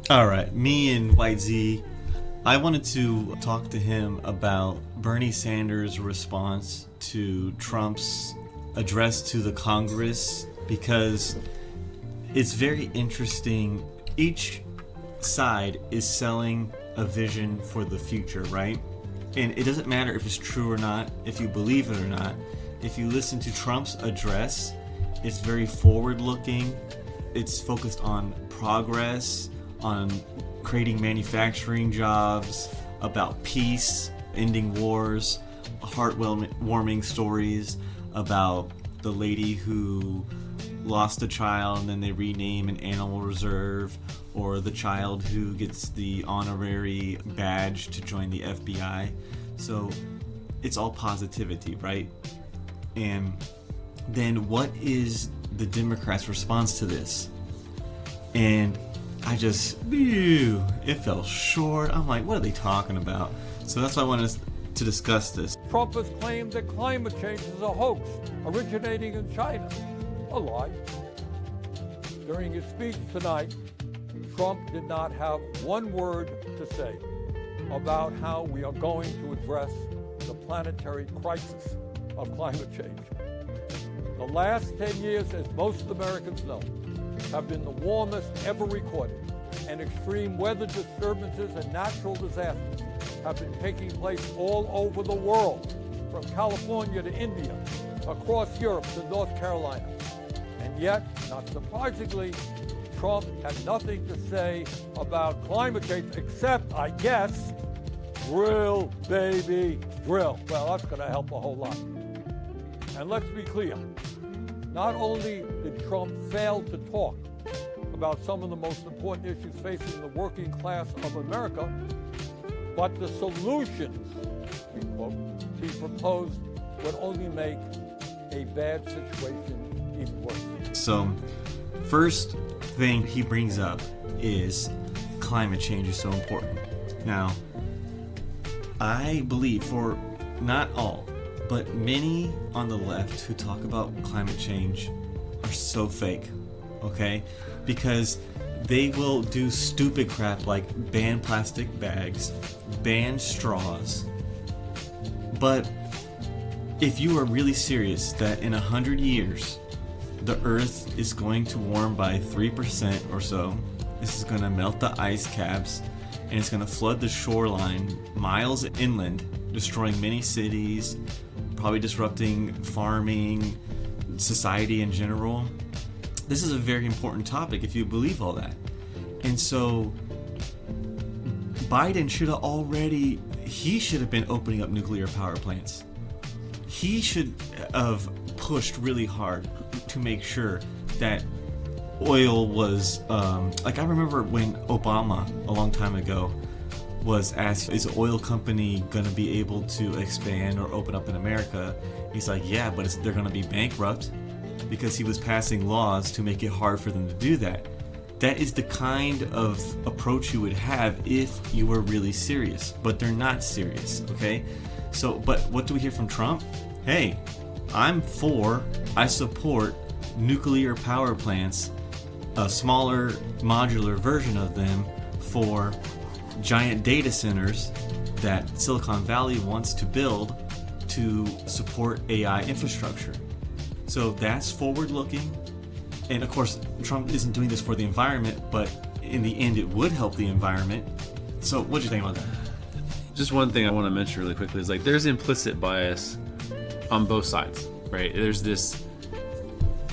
All right, me and White Z, I wanted to talk to him about Bernie Sanders' response to Trump's address to the Congress because it's very interesting. Each side is selling a vision for the future, right? And it doesn't matter if it's true or not, if you believe it or not. If you listen to Trump's address, it's very forward-looking. It's focused on progress, on creating manufacturing jobs, about peace, ending wars, heartwarming stories about the lady who lost a child and then they rename an animal reserve, or the child who gets the honorary badge to join the FBI. So it's all positivity, right? And then what is the Democrats' response to this? And I just, it fell short. I'm like, what are they talking about? So that's why I wanted to discuss this. Trump has claimed that climate change is a hoax originating in China. A lie. During his speech tonight, Trump did not have one word to say about how we are going to address the planetary crisis of climate change. The last 10 years, as most Americans know, have been the warmest ever recorded, and extreme weather disturbances and natural disasters have been taking place all over the world, from California to India, across Europe to North Carolina. And yet, not surprisingly, Trump had nothing to say about climate change except, I guess, drill, baby, drill. Well, that's going to help a whole lot. And let's be clear. Not only did Trump fail to talk about some of the most important issues facing the working class of America, but the solutions, we quote, he proposed would only make a bad situation even worse. So, first thing he brings up is climate change is so important. Now, I believe for not all, but many on the left who talk about climate change are so fake, okay? Because they will do stupid crap like ban plastic bags, ban straws. But if you are really serious that in 100 years, the Earth is going to warm by 3% or so, this is going to melt the ice caps, and it's going to flood the shoreline miles inland, destroying many cities, probably disrupting farming, society in general. This is a very important topic if you believe all that. And so Biden should have been opening up nuclear power plants. He should have pushed really hard to make sure that oil was, like I remember when Obama, a long time ago, was asked, is the oil company going to be able to expand or open up in America? He's like, yeah, but they're going to be bankrupt, because he was passing laws to make it hard for them to do that. That is the kind of approach you would have if you were really serious, but they're not serious, okay? So, but what do we hear from Trump? Hey, I support nuclear power plants, a smaller modular version of them for giant data centers that Silicon Valley wants to build to support AI infrastructure. So that's forward-looking. And of course, Trump isn't doing this for the environment, but in the end, it would help the environment. So what do you think about that? Just one thing I want to mention really quickly is like there's implicit bias on both sides, right? There's this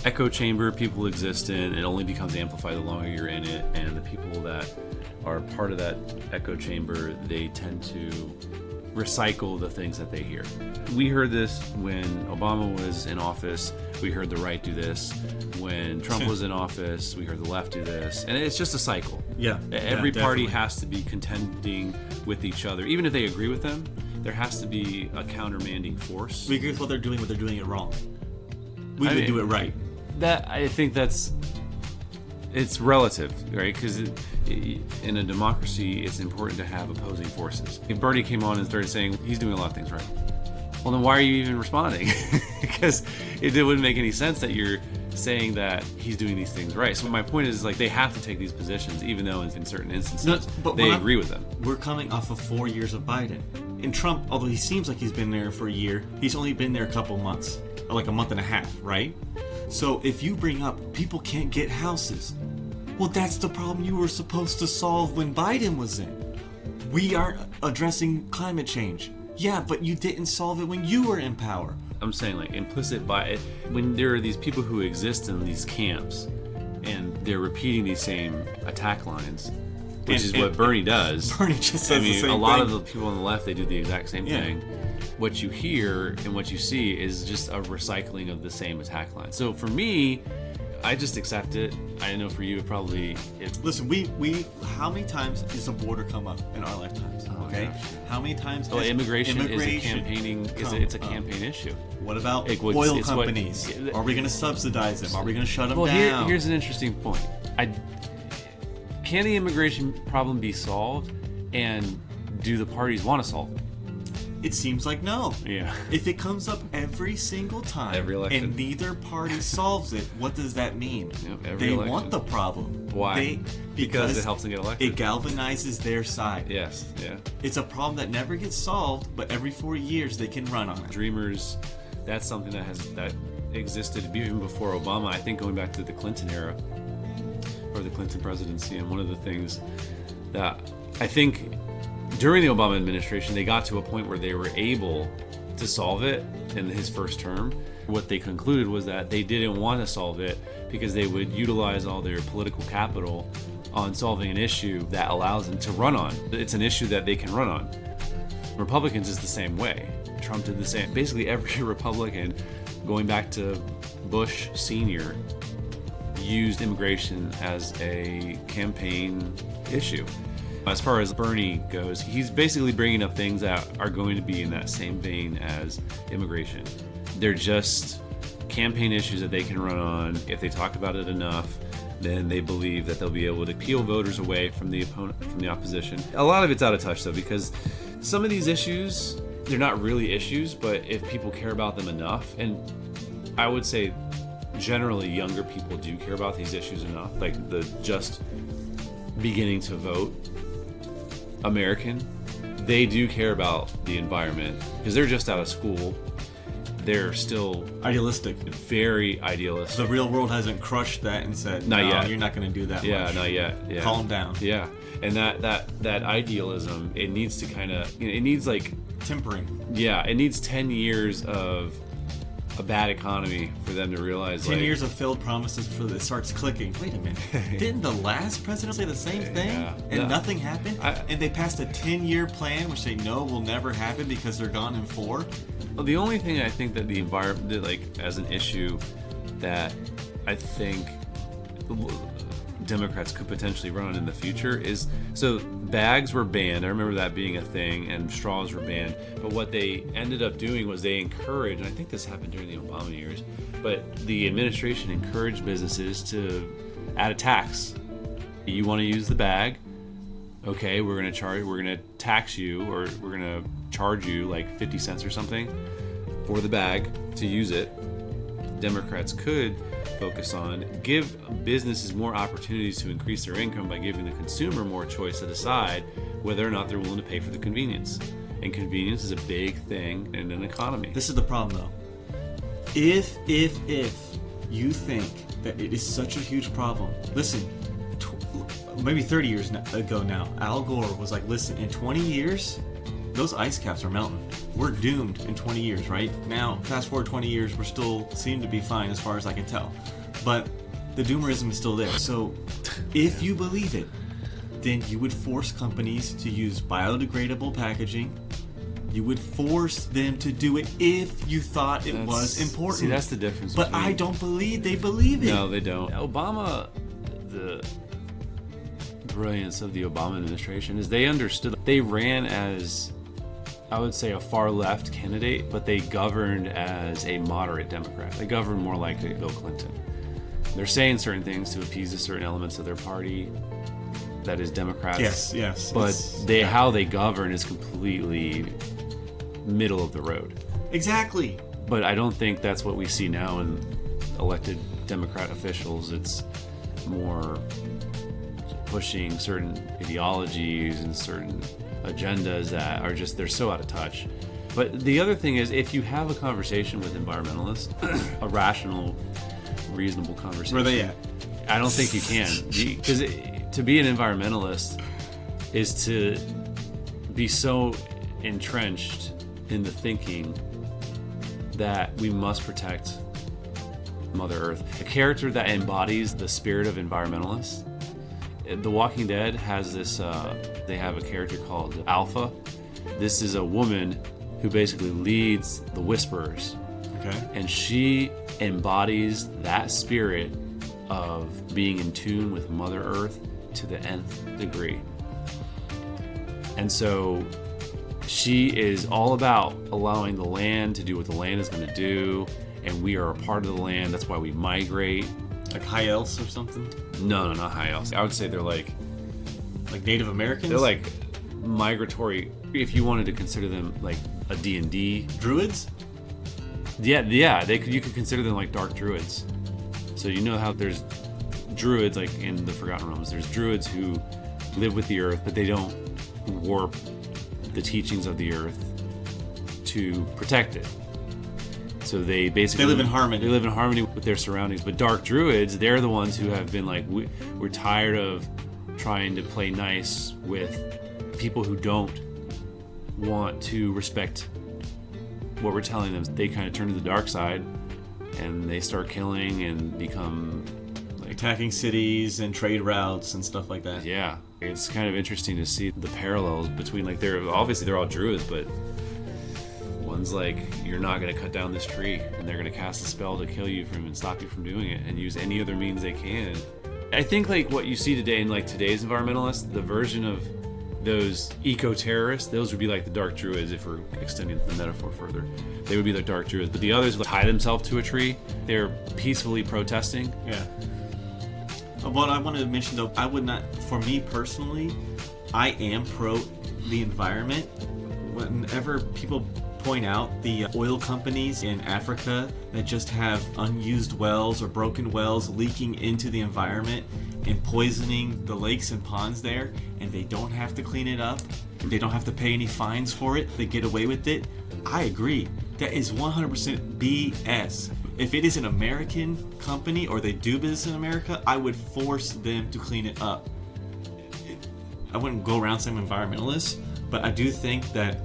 echo chamber people exist in. It only becomes amplified the longer you're in it, and the people that are part of that echo chamber, they tend to recycle the things that they hear. We heard this when Obama was in office. We heard the right do this. When Trump was in office, we heard the left do this. And it's just a cycle. Yeah. Every party definitely has to be contending with each other. Even if they agree with them, there has to be a countermanding force. We agree with what they're doing it wrong. We would do it right. That I think it's relative, right? Because in a democracy, it's important to have opposing forces. If Bernie came on and started saying he's doing a lot of things right, well, then why are you even responding? Because it wouldn't make any sense that you're saying that he's doing these things right. So my point is, like, they have to take these positions, even though in certain instances they agree with them. We're coming off of 4 years of Biden. And Trump, although he seems like he's been there for a year, he's only been there a couple months, like a month and a half, right? So if you bring up people can't get houses, well, that's the problem you were supposed to solve when Biden was in. We aren't addressing climate change. Yeah, but you didn't solve it when you were in power. I'm saying, like, implicit by it, when there are these people who exist in these camps and they're repeating these same attack lines, which is what Bernie does. Bernie just says the same thing. A lot of the people on the left, they do the exact same thing. What you hear and what you see is just a recycling of the same attack line. So for me, I just accept it. I know for you, it probably... Listen, we how many times does the border come up in our lifetimes? Okay, gosh. How many times? Well, immigration is a campaigning. It's a campaign issue. What about oil companies? Are we going to subsidize them? Are we going to shut them down? Here's an interesting point. Can the immigration problem be solved, and do the parties want to solve it? It seems like no. Yeah. If it comes up every single time, every election, and neither party solves it, what does that mean? Every election. Want the problem. Why? Because it helps them get elected. It galvanizes their side. Yes. Yeah. It's a problem that never gets solved, but every 4 years they can run on it. Dreamers, that's something that existed even before Obama. I think going back to the Clinton era or the Clinton presidency, and one of the things that I think during the Obama administration, they got to a point where they were able to solve it in his first term. What they concluded was that they didn't want to solve it because they would utilize all their political capital on solving an issue that allows them to run on. It's an issue that they can run on. Republicans is the same way. Trump did the same. Basically, every Republican, going back to Bush Sr., used immigration as a campaign issue. As far as Bernie goes, he's basically bringing up things that are going to be in that same vein as immigration. They're just campaign issues that they can run on. If they talk about it enough, then they believe that they'll be able to peel voters away from the opponent, from the opposition. A lot of it's out of touch, though, because some of these issues, they're not really issues, but if people care about them enough, and I would say generally younger people do care about these issues enough, like the just beginning to vote American, they do care about the environment because they're just out of school. They're still idealistic, very idealistic. The real world hasn't crushed that and said, not no, yet. You're not going to do that yeah much. Not yet. Yeah, calm down. Yeah, and that idealism, it needs to kind of, it needs like tempering. Yeah, it needs 10 years of a bad economy for them to realize 10 years of failed promises for it starts clicking. Wait a minute. Didn't the last president say the same thing? And nothing happened? And they passed a 10-year plan which they know will never happen because they're gone in 4? Well, the only thing I think that the environment, like, as an issue that I think Democrats could potentially run on in the future is, so bags were banned. I remember that being a thing, and straws were banned. But what they ended up doing was they encouraged, and I think this happened during the Obama years, but the administration encouraged businesses to add a tax. You want to use the bag? Okay, we're going to tax you, or we're going to charge you like 50 cents or something for the bag to use it. Democrats could focus on give businesses more opportunities to increase their income by giving the consumer more choice to decide whether or not they're willing to pay for the convenience. And convenience is a big thing in an economy. This is the problem, though. If you think that it is such a huge problem, listen, maybe 30 years ago now, Al Gore was like, listen, in 20 years, those ice caps are melting. We're doomed in 20 years, right? Now, fast forward 20 years, we're still seem to be fine as far as I can tell. But the doomerism is still there. So if you believe it, then you would force companies to use biodegradable packaging. You would force them to do it if you thought it was important. See, that's the difference. But I don't believe they believe it. No, they don't. Obama, the brilliance of the Obama administration is they understood. They ran as, I would say, a far left candidate, but they governed as a moderate Democrat. They governed more like Bill Clinton. They're saying certain things to appease a certain elements of their party, that is Democrats. Yes. But how they govern is completely middle of the road. Exactly. But I don't think that's what we see now in elected Democrat officials. It's more pushing certain ideologies and certain agendas that are just, they're so out of touch. But the other thing is, if you have a conversation with environmentalists, a rational, reasonable conversation. Where are they at? I don't think you can. Because to be an environmentalist is to be so entrenched in the thinking that we must protect Mother Earth. A character that embodies the spirit of environmentalists. The Walking Dead has this, they have a character called Alpha. This is a woman who basically leads the Whisperers. Okay. And she embodies that spirit of being in tune with Mother Earth to the nth degree. And so she is all about allowing the land to do what the land is going to do, and we are a part of the land. That's why we migrate. Like high elves or something? No, not high elves. I would say they're like Native Americans? They're like migratory, if you wanted to consider them like a D&D. Druids? Yeah, you could consider them like dark druids. So you know how there's druids like in the Forgotten Realms. There's druids who live with the earth, but they don't warp the teachings of the earth to protect it. So they basically live in harmony. They live in harmony with their surroundings. But dark druids, they're the ones who have been like, we're tired of trying to play nice with people who don't want to respect what we're telling them. They kind of turn to the dark side and they start killing and become like attacking cities and trade routes and stuff like that. Yeah, it's kind of interesting to see the parallels between, like, they're all druids, but one's like, you're not going to cut down this tree, and they're going to cast a spell to kill you and stop you from doing it, and use any other means they can. I think like what you see today in like today's environmentalists, the version of those eco-terrorists, those would be like the dark druids, if we're extending the metaphor further. They would be like dark druids, but the others would tie themselves to a tree. They're peacefully protesting. Yeah. What I wanted to mention though, I would not, for me personally, I am pro the environment. Whenever people point out the oil companies in Africa that just have unused wells or broken wells leaking into the environment and poisoning the lakes and ponds there, and they don't have to clean it up, they don't have to pay any fines for it, they get away with it, I agree. That is 100% BS. If it is an American company or they do business in America, I would force them to clean it up. I wouldn't go around saying I'm environmentalist, but I do think that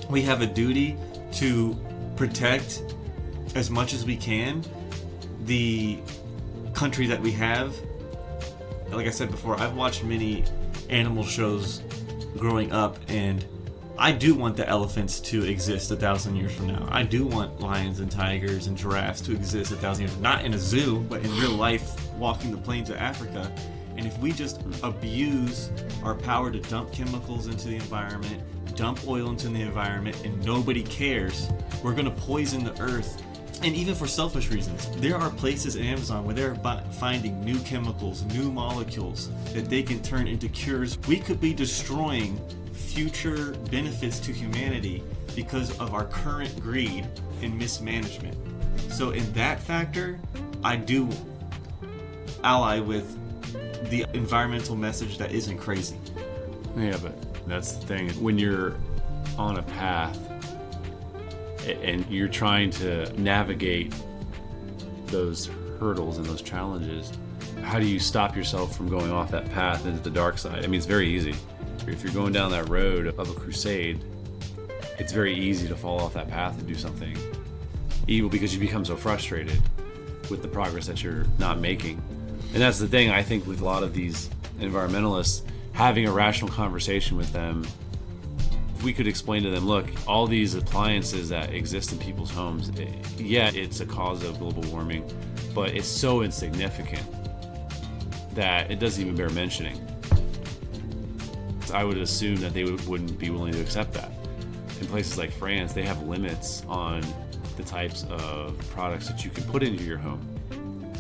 we have a duty to protect as much as we can the country that we have. Like I said before, I've watched many animal shows growing up, and I do want the elephants to exist 1,000 years from now. I do want lions and tigers and giraffes to exist 1,000 years, not in a zoo, but in real life, walking the plains of Africa. And if we just abuse our power to dump chemicals into the environment, dump oil into the environment, and nobody cares, we're going to poison the earth. And even for selfish reasons, there are places in Amazon where they're finding new chemicals, new molecules that they can turn into cures. We could be destroying future benefits to humanity because of our current greed and mismanagement. So in that factor, I do ally with the environmental message that isn't crazy. Yeah, but that's the thing. When you're on a path and you're trying to navigate those hurdles and those challenges, how do you stop yourself from going off that path into the dark side? I mean, it's very easy. If you're going down that road of a crusade, it's very easy to fall off that path and do something evil because you become so frustrated with the progress that you're not making. And that's the thing, I think, with a lot of these environmentalists, having a rational conversation with them, if we could explain to them, look, all these appliances that exist in people's homes, yeah, it's a cause of global warming, but it's so insignificant that it doesn't even bear mentioning. I would assume that they wouldn't be willing to accept that. In places like France, they have limits on the types of products that you can put into your home.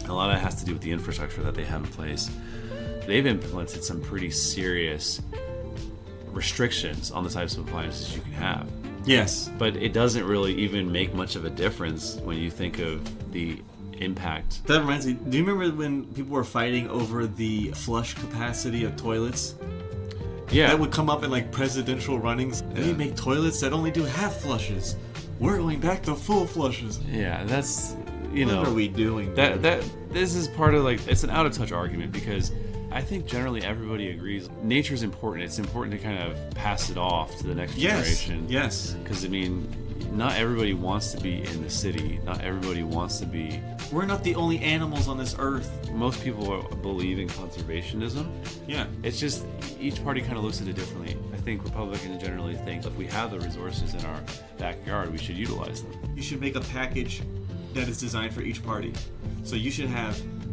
A lot of it has to do with the infrastructure that they have in place. They've implemented some pretty serious restrictions on the types of appliances you can have. Yes. But it doesn't really even make much of a difference when you think of the impact. That reminds me, do you remember when people were fighting over the flush capacity of toilets? Yeah. That would come up in like presidential runnings. They Yeah. make toilets that only do half flushes. We're going back to full flushes. Yeah, that's, What are we doing? that this is part of, like, it's an out of touch argument, because I think generally everybody agrees nature's important. It's important to kind of pass it off to the next generation. Yes. Because, I mean, not everybody wants to be in the city. Not everybody wants to be... We're not the only animals on this earth. Most people believe in conservationism. Yeah. It's just each party kind of looks at it differently. I think Republicans generally think if we have the resources in our backyard, we should utilize them. You should make a package that is designed for each party. So you should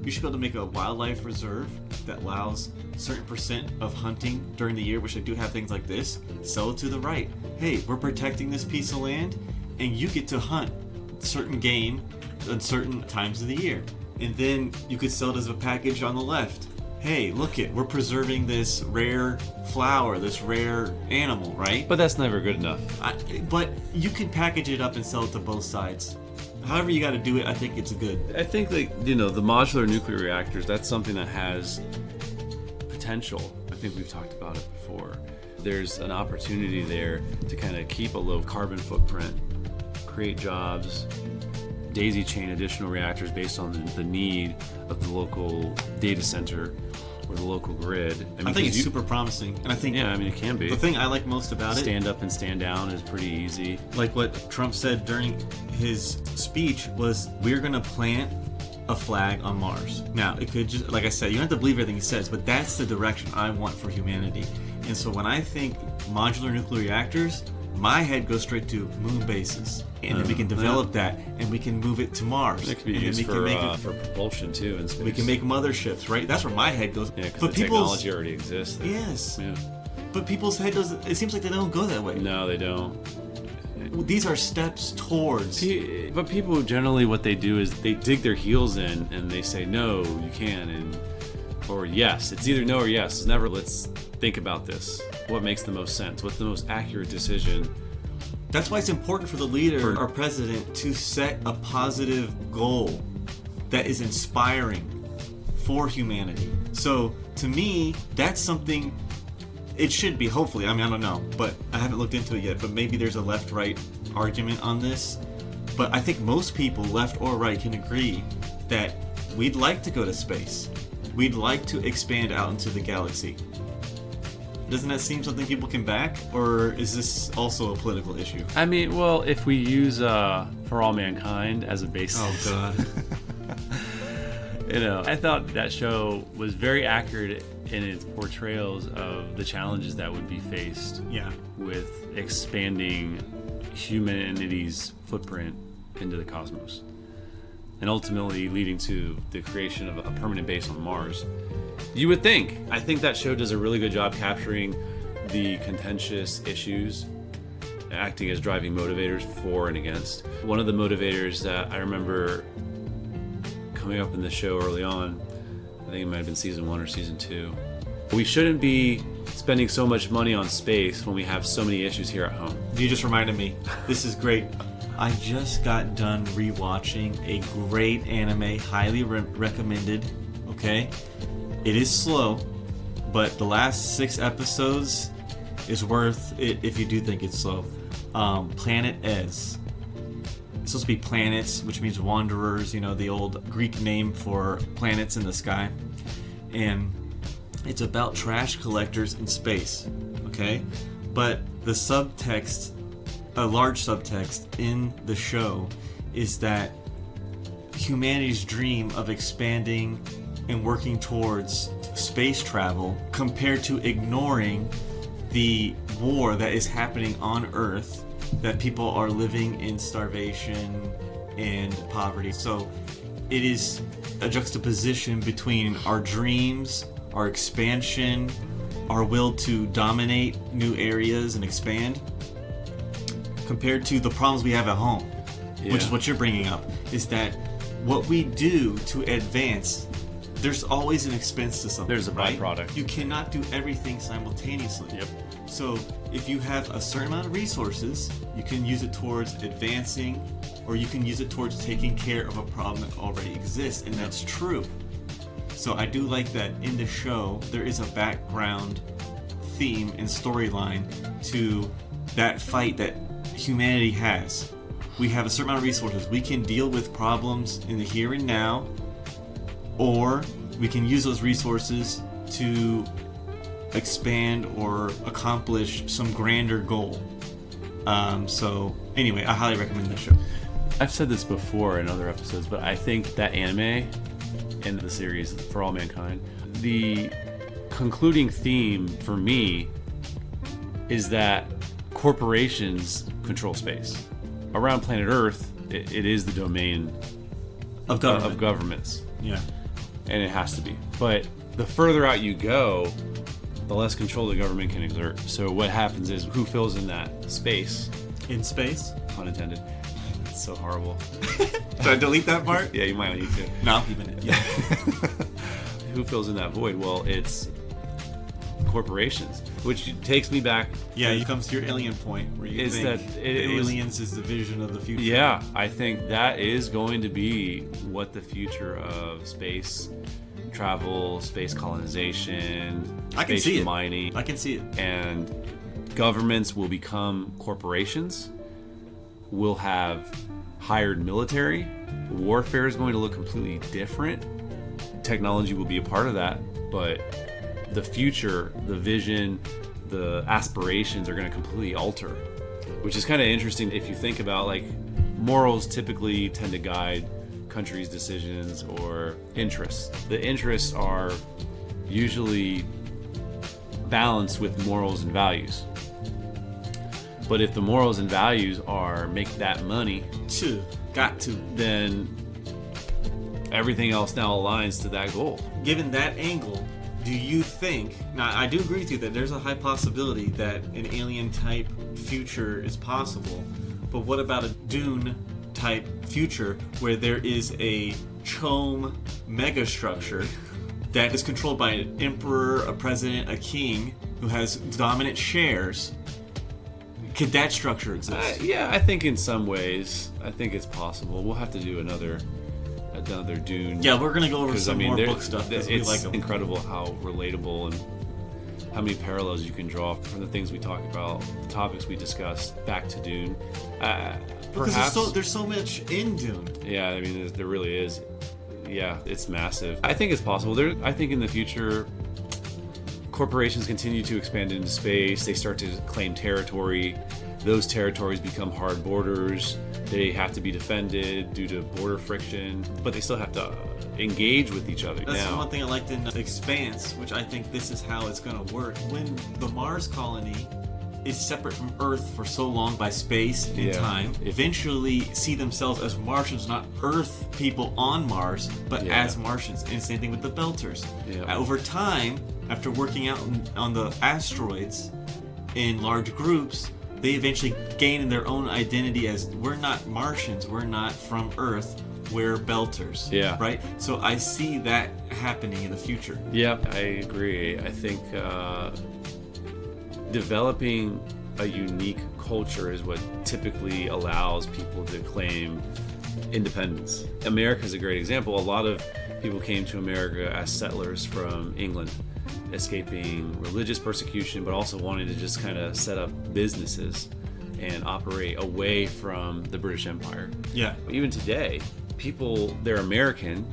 be able to make a wildlife reserve that allows a certain percent of hunting during the year, which they do have things like this. Sell it to the right. Hey, we're protecting this piece of land, and you get to hunt certain game at certain times of the year. And then you could sell it as a package on the left. Hey, look it, we're preserving this rare flower, this rare animal, right? But that's never good enough. But you can package it up and sell it to both sides. However you got to do it, I think it's good. I think, like, the modular nuclear reactors, that's something that has potential. I think we've talked about it before. There's an opportunity there to kind of keep a low carbon footprint, create jobs, daisy chain additional reactors based on the need of the local data center or the local grid. I think it's super promising, and I think it can be. The thing I like most about it, stand up and stand down, is pretty easy. Like what Trump said during his speech was, we're gonna plant a flag on Mars. Now, it could just, like I said, you don't have to believe everything he says, but that's the direction I want for humanity. And so when I think modular nuclear reactors, my head goes straight to moon bases, and then we can develop that, and we can move it to Mars. It could be and used then we can for propulsion too in space. We can make motherships, right? That's where my head goes. Yeah, because the technology already exists there. Yes. Yeah. But people's head doesn't. It seems like they don't go that way. No, they don't. These are steps towards. But people generally, what they do is they dig their heels in and they say, no, you can, or yes. It's either no or yes. It's never, let's think about this. What makes the most sense? What's the most accurate decision? That's why it's important for the leader, our president, to set a positive goal that is inspiring for humanity. So, to me, that's something it should be, hopefully. I mean, I don't know, but I haven't looked into it yet, but maybe there's a left-right argument on this. But I think most people, left or right, can agree that we'd like to go to space. We'd like to expand out into the galaxy. Doesn't that seem something people can back, or is this also a political issue? I mean, well, if we use For All Mankind as a basis. Oh, God. I thought that show was very accurate in its portrayals of the challenges that would be faced with expanding humanity's footprint into the cosmos, and ultimately leading to the creation of a permanent base on Mars. You would think. I think that show does a really good job capturing the contentious issues, acting as driving motivators for and against. One of the motivators that I remember coming up in the show early on, I think it might have been season 1 or season 2. We shouldn't be spending so much money on space when we have so many issues here at home. You just reminded me. This is great. I just got done rewatching a great anime, highly recommended. Okay? It is slow, but the last 6 episodes is worth it if you do think it's slow. Planet Ez. It's supposed to be planets, which means wanderers, the old Greek name for planets in the sky. And it's about trash collectors in space, okay? But the subtext, a large subtext in the show, is that humanity's dream of expanding and working towards space travel compared to ignoring the war that is happening on Earth, that people are living in starvation and poverty. So it is a juxtaposition between our dreams, our expansion, our will to dominate new areas and expand, compared to the problems we have at home, which is what you're bringing up, is that what we do to advance there's always an expense to something. There's a right? byproduct. You cannot do everything simultaneously. Yep. So if you have a certain amount of resources, you can use it towards advancing, or you can use it towards taking care of a problem that already exists, and that's true. So I do like that in the show there is a background theme and storyline to that fight that humanity has. We have a certain amount of resources. We can deal with problems in the here and now, or we can use those resources to expand or accomplish some grander goal. So anyway, I highly recommend this show. I've said this before in other episodes, but I think that anime and the series For All Mankind, the concluding theme for me is that corporations control space. Around planet Earth, it is the domain Of governments. Yeah. And it has to be. But the further out you go, the less control the government can exert. So what happens is, who fills in that space? In space? Pun intended. It's so horrible. Should I delete that part? Yeah, you might need to. No, I'm keeping it. Yeah. Who fills in that void? Well, it's corporations, which takes me back. Yeah, it comes to your alien point where you Is think that aliens is the vision of the future. Yeah, I think that is going to be what the future of space travel, space colonization, I can space see it. mining, I can see it. and governments will become corporations. We'll have hired military. Warfare is going to look completely different. Technology will be a part of that, but the future, the vision, the aspirations are going to completely alter, which is kind of interesting if you think about, like, morals typically tend to guide countries' decisions or interests. The interests are usually balanced with morals and values. But if the morals and values are make that money, Got to. then everything else now aligns to that goal. Given that angle, do you think, now I do agree with you that there's a high possibility that an alien type future is possible, but what about a Dune type future where there is a CHOAM megastructure that is controlled by an emperor, a president, a king who has dominant shares? Could that structure exist? Yeah, I think in some ways, I think it's possible. We'll have to do another Dune. Yeah, we're gonna go over 'Cause, some more there- book stuff because we it's like them. incredible how relatable and how many parallels you can draw from the things we talk about, the topics we discussed, back to Dune. Because Perhaps, there's so much in Dune. yeah, I mean, there really is. Yeah, it's massive. I think it's possible. I think in the future, corporations continue to expand into space. They start to claim territory. Those territories become hard borders. They have to be defended due to border friction, but they still have to engage with each other. That's the Now, one thing I liked in Expanse, which I think this is how it's going to work. When the Mars colony is separate from Earth for so long by space and Yeah. time, eventually see themselves as Martians, not Earth people on Mars, but Yeah. as Martians. And same thing with the Belters. Yeah. Over time, after working out on the asteroids in large groups, they eventually gain their own identity as, we're not Martians, we're not from Earth, we're Belters. Yeah. Right? So I see that happening in the future. Yep, I agree. I think developing a unique culture is what typically allows people to claim independence. America is a great example. A lot of people came to America as settlers from England, escaping religious persecution, but also wanting to just kind of set up businesses and operate away from the British Empire. Yeah. Even today, people, they're American,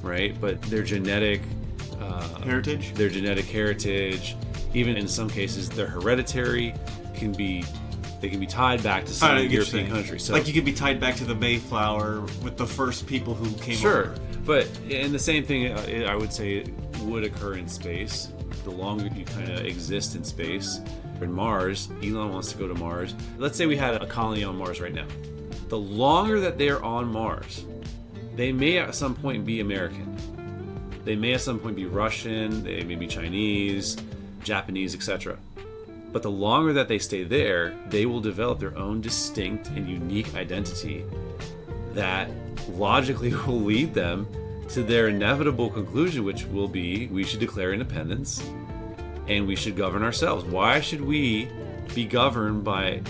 right? But their genetic heritage, even in some cases, their hereditary they can be tied back to some European country. So, like, you could be tied back to the Mayflower with the first people who came sure, over. but and the same thing I would say would occur in space. The longer you kind of exist in space, in Mars, Elon wants to go to Mars. Let's say we had a colony on Mars right now. The longer that they're on Mars, they may at some point be American. They may at some point be Russian. They may be Chinese, Japanese, etc. But the longer that they stay there, they will develop their own distinct and unique identity that logically will lead them to their inevitable conclusion, which will be we should declare independence and we should govern ourselves. Why should we be governed by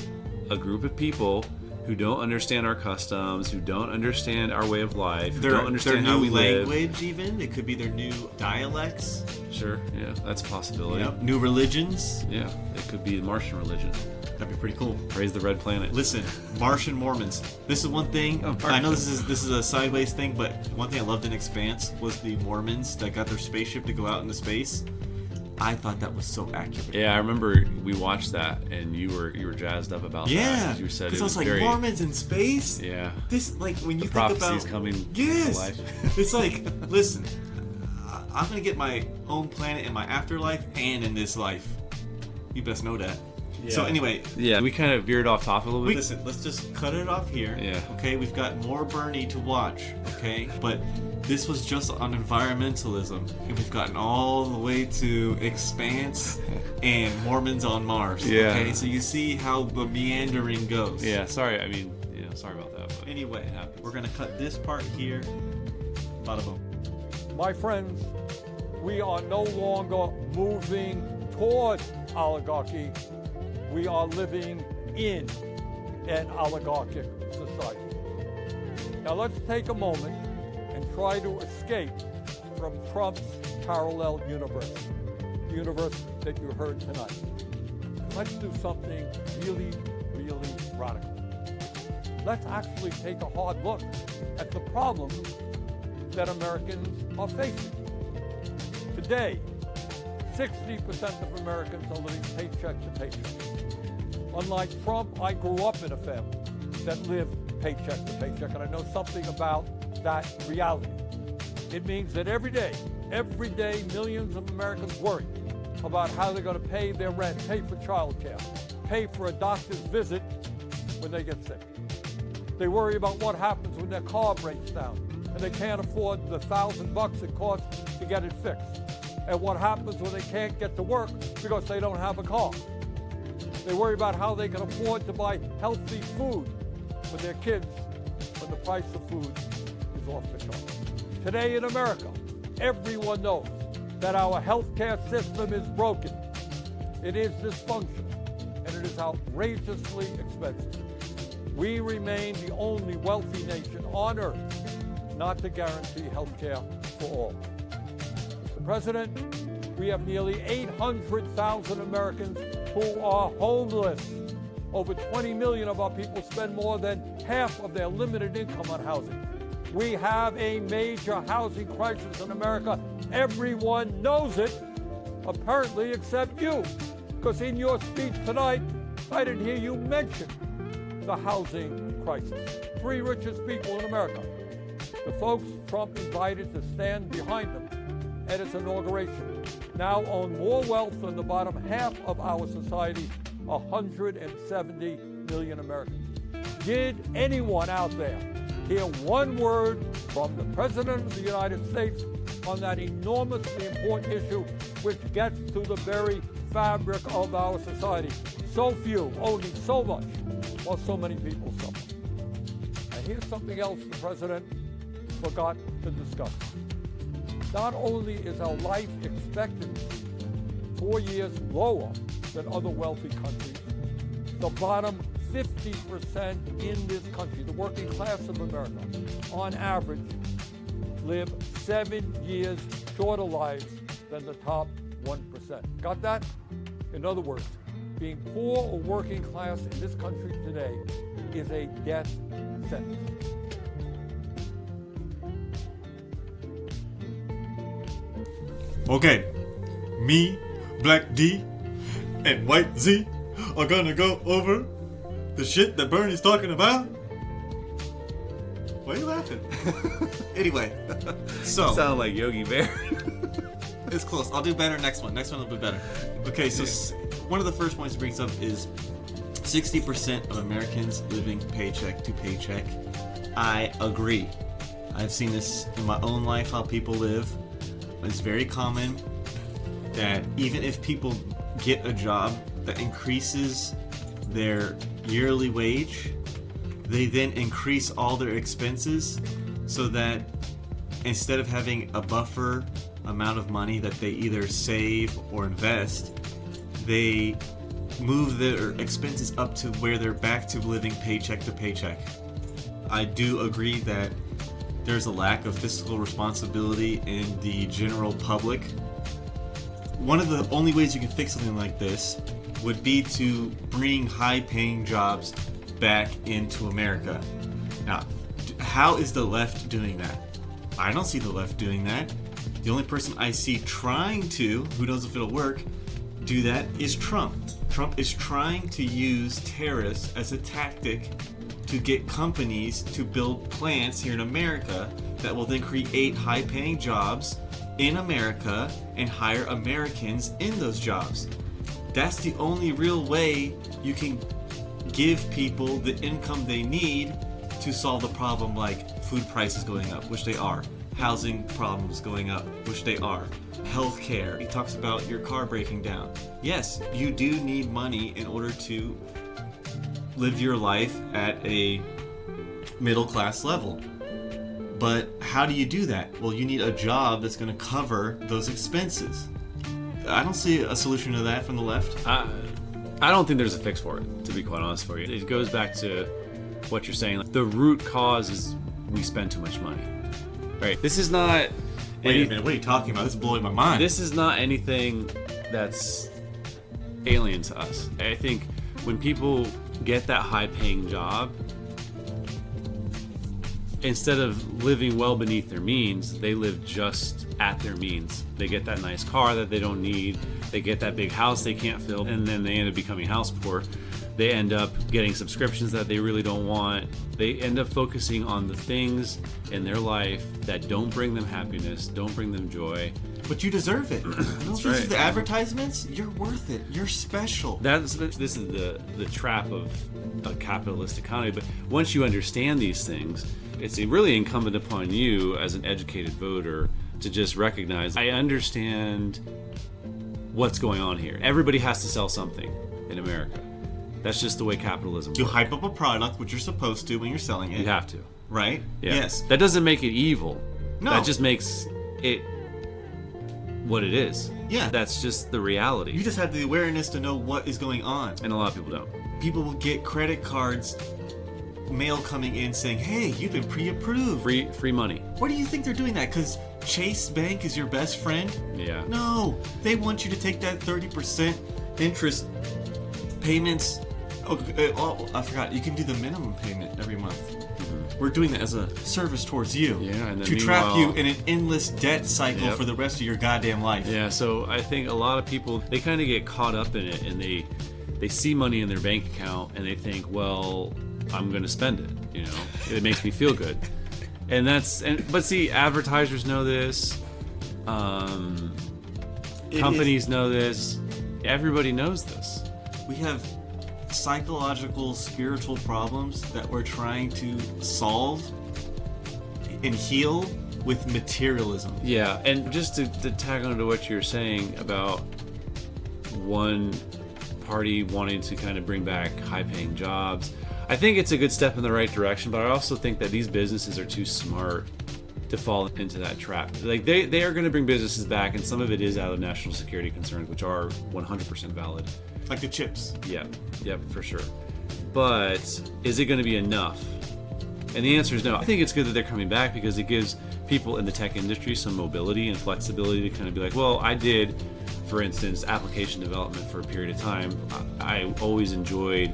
a group of people who don't understand our customs, who don't understand our way of life, who don't understand their how new we live? language, even it could be their new dialects. Sure, yeah, that's a possibility. Yep. New religions. Yeah, it could be the Martian religion. That'd be pretty cool. Praise the red planet. Listen, Martian Mormons. This is one thing. I know this is a sideways thing, but one thing I loved in Expanse was the Mormons that got their spaceship to go out into space. I thought that was so accurate. Yeah, I remember we watched that, and you were jazzed up about that. Yeah, You said because it I was was like, Mormons in space. Yeah. This, like, when you The think prophecy's about coming yes, to life. It's like, listen, I'm gonna get my own planet in my afterlife and in this life. You best know that. Yeah. So anyway, Yeah, we kind of veered off topic a little bit. listen, let's just cut it off here. Yeah. Okay, we've got more Bernie to watch. Okay, but this was just on environmentalism, and we've gotten all the way to Expanse and Mormons on Mars. Yeah. Okay, so you see how the meandering goes. Yeah, sorry. I mean, sorry about that. But Anyway, it happens. we're gonna cut this part here. Bada boom. My friends, we are no longer moving toward oligarchy. We are living in an oligarchic society. Now let's take a moment and try to escape from Trump's parallel universe, the universe that you heard tonight. Let's do something really, really radical. Let's actually take a hard look at the problems that Americans are facing. Today, 60% of Americans are living paycheck to paycheck. Unlike Trump, I grew up in a family that lived paycheck to paycheck, and I know something about that reality. It means that every day, millions of Americans worry about how they're going to pay their rent, pay for childcare, pay for a doctor's visit when they get sick. They worry about what happens when their car breaks down and they can't afford the $1,000 it costs to get it fixed. And what happens when they can't get to work because they don't have a car. They worry about how they can afford to buy healthy food for their kids when the price of food is off the charts. Today in America, everyone knows that our healthcare system is broken. It is dysfunctional, and it is outrageously expensive. We remain the only wealthy nation on earth not to guarantee healthcare for all. Mr. President, we have nearly 800,000 Americans who are homeless. Over 20 million of our people spend more than half of their limited income on housing. We have a major housing crisis in America. Everyone knows it, apparently except you, because in your speech tonight, I didn't hear you mention the housing crisis. 3 richest people in America, the folks Trump invited to stand behind him at his inauguration, now own more wealth than the bottom half of our society, 170 million Americans. Did anyone out there hear one word from the President of the United States on that enormously important issue which gets to the very fabric of our society? So few, owning so much, while so many people suffer. And here's something else the President forgot to discuss. Not only is our life expectancy 4 years lower than other wealthy countries, the bottom 50% in this country, the working class of America, on average, live 7 years shorter lives than the top 1%. Got that? In other words, being poor or working class in this country today is a death sentence. Okay, me, Black D, and White Z are gonna go over the shit that Bernie's talking about. Why are you laughing? Anyway, so You sound like Yogi Bear. it's close. I'll do better next one. Next one will be better. Okay, so one of the first points he brings up is 60% of Americans living paycheck to paycheck. I agree. I've seen this in my own life, how people live. It's very common that even if people get a job that increases their yearly wage, they then increase all their expenses so that instead of having a buffer amount of money that they either save or invest, they move their expenses up to where they're back to living paycheck to paycheck. I do agree that there's a lack of fiscal responsibility in the general public. One of the only ways you can fix something like this would be to bring high-paying jobs back into America. Now, how is the left doing that? I don't see the left doing that. The only person I see trying to, who knows if it'll work, do that is Trump. Trump is trying to use tariffs as a tactic to get companies to build plants here in America that will then create high-paying jobs in America and hire Americans in those jobs. That's the only real way you can give people the income they need to solve the problem, like food prices going up, which they are, housing problems going up, which they are, healthcare. He talks about your car breaking down. Yes, you do need money in order to live your life at a middle class level. But how do you do that? Well, you need a job that's going to cover those expenses. I don't see a solution to that from the left. I don't think there's a fix for it, to be quite honest for you. It goes back to what you're saying. The root cause is we spend too much money. Right? This is not... Wait a minute, what are you talking about? This is blowing my mind. This is not anything that's alien to us. I think when people get that high-paying job, instead of living well beneath their means, they live just at their means. They get that nice car that they don't need, they get that big house they can't fill, and then they end up becoming house poor. They end up getting subscriptions that they really don't want. They end up focusing on the things in their life that don't bring them happiness, don't bring them joy. But you deserve it. That's These right. are the advertisements. You're worth it. You're special. This is the trap of a capitalist economy. But once you understand these things, it's really incumbent upon you as an educated voter to just recognize, I understand what's going on here. Everybody has to sell something in America. That's just the way capitalism works. You hype up a product, which you're supposed to when you're selling it. You have to. Right? Yeah. Yes. That doesn't make it evil. No. That just makes it what it is. Yeah. That's just the reality. You just have the awareness to know what is going on. And a lot of people don't. People will get credit cards, mail coming in saying, hey, you've been pre-approved. Free money. What do you think they're doing that? Because Chase Bank is your best friend? Yeah. No. They want you to take that 30% interest payments. Oh, I forgot. You can do the minimum payment every month. Mm-hmm. We're doing that as a service towards you. Yeah, and then to trap you in an endless debt cycle for the rest of your goddamn life. Yeah, so I think a lot of people, they kind of get caught up in it, and they see money in their bank account and they think, well, I'm going to spend it, you know. It makes me feel good. But see, advertisers know this. Companies know this. Everybody knows this. We have psychological, spiritual problems that we're trying to solve and heal with materialism. Yeah, and just to tag on to what you're saying about one party wanting to kind of bring back high-paying jobs, I think it's a good step in the right direction, but I also think that these businesses are too smart to fall into that trap. Like they are going to bring businesses back, and some of it is out of national security concerns, which are 100% valid. Like the chips. Yeah, for sure. But is it going to be enough? And the answer is no. I think it's good that they're coming back because it gives people in the tech industry some mobility and flexibility to kind of be like, well, I did, for instance, application development for a period of time. I always enjoyed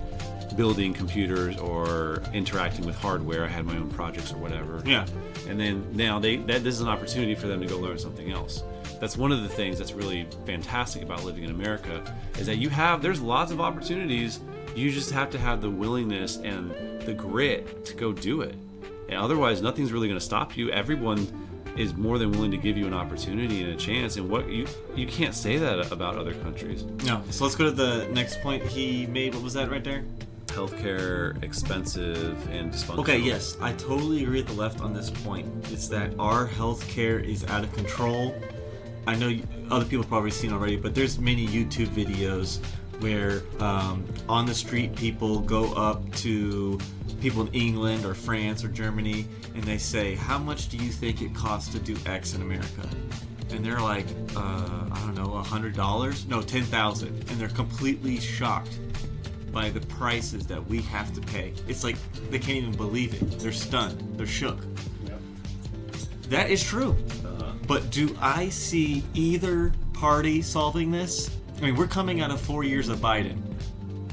building computers or interacting with hardware. I had my own projects or whatever. Yeah. And then now this is an opportunity for them to go learn something else. That's one of the things that's really fantastic about living in America is that there's lots of opportunities. You just have to have the willingness and the grit to go do it. And otherwise, nothing's really going to stop you. Everyone is more than willing to give you an opportunity and a chance. And what you can't say that about other countries. No. So let's go to the next point he made. What was that right there? Healthcare, expensive, and dysfunctional. Okay, yes. I totally agree with the left on this point. It's that our healthcare is out of control. I know other people have probably seen already, but there's many YouTube videos where on the street people go up to people in England or France or Germany and they say, how much do you think it costs to do X in America? And they're like, I don't know, $100? No, $10,000. And they're completely shocked by the prices that we have to pay. It's like they can't even believe it. They're stunned. They're shook. Yep. That is true. But do I see either party solving this? I mean, we're coming out of 4 years of Biden.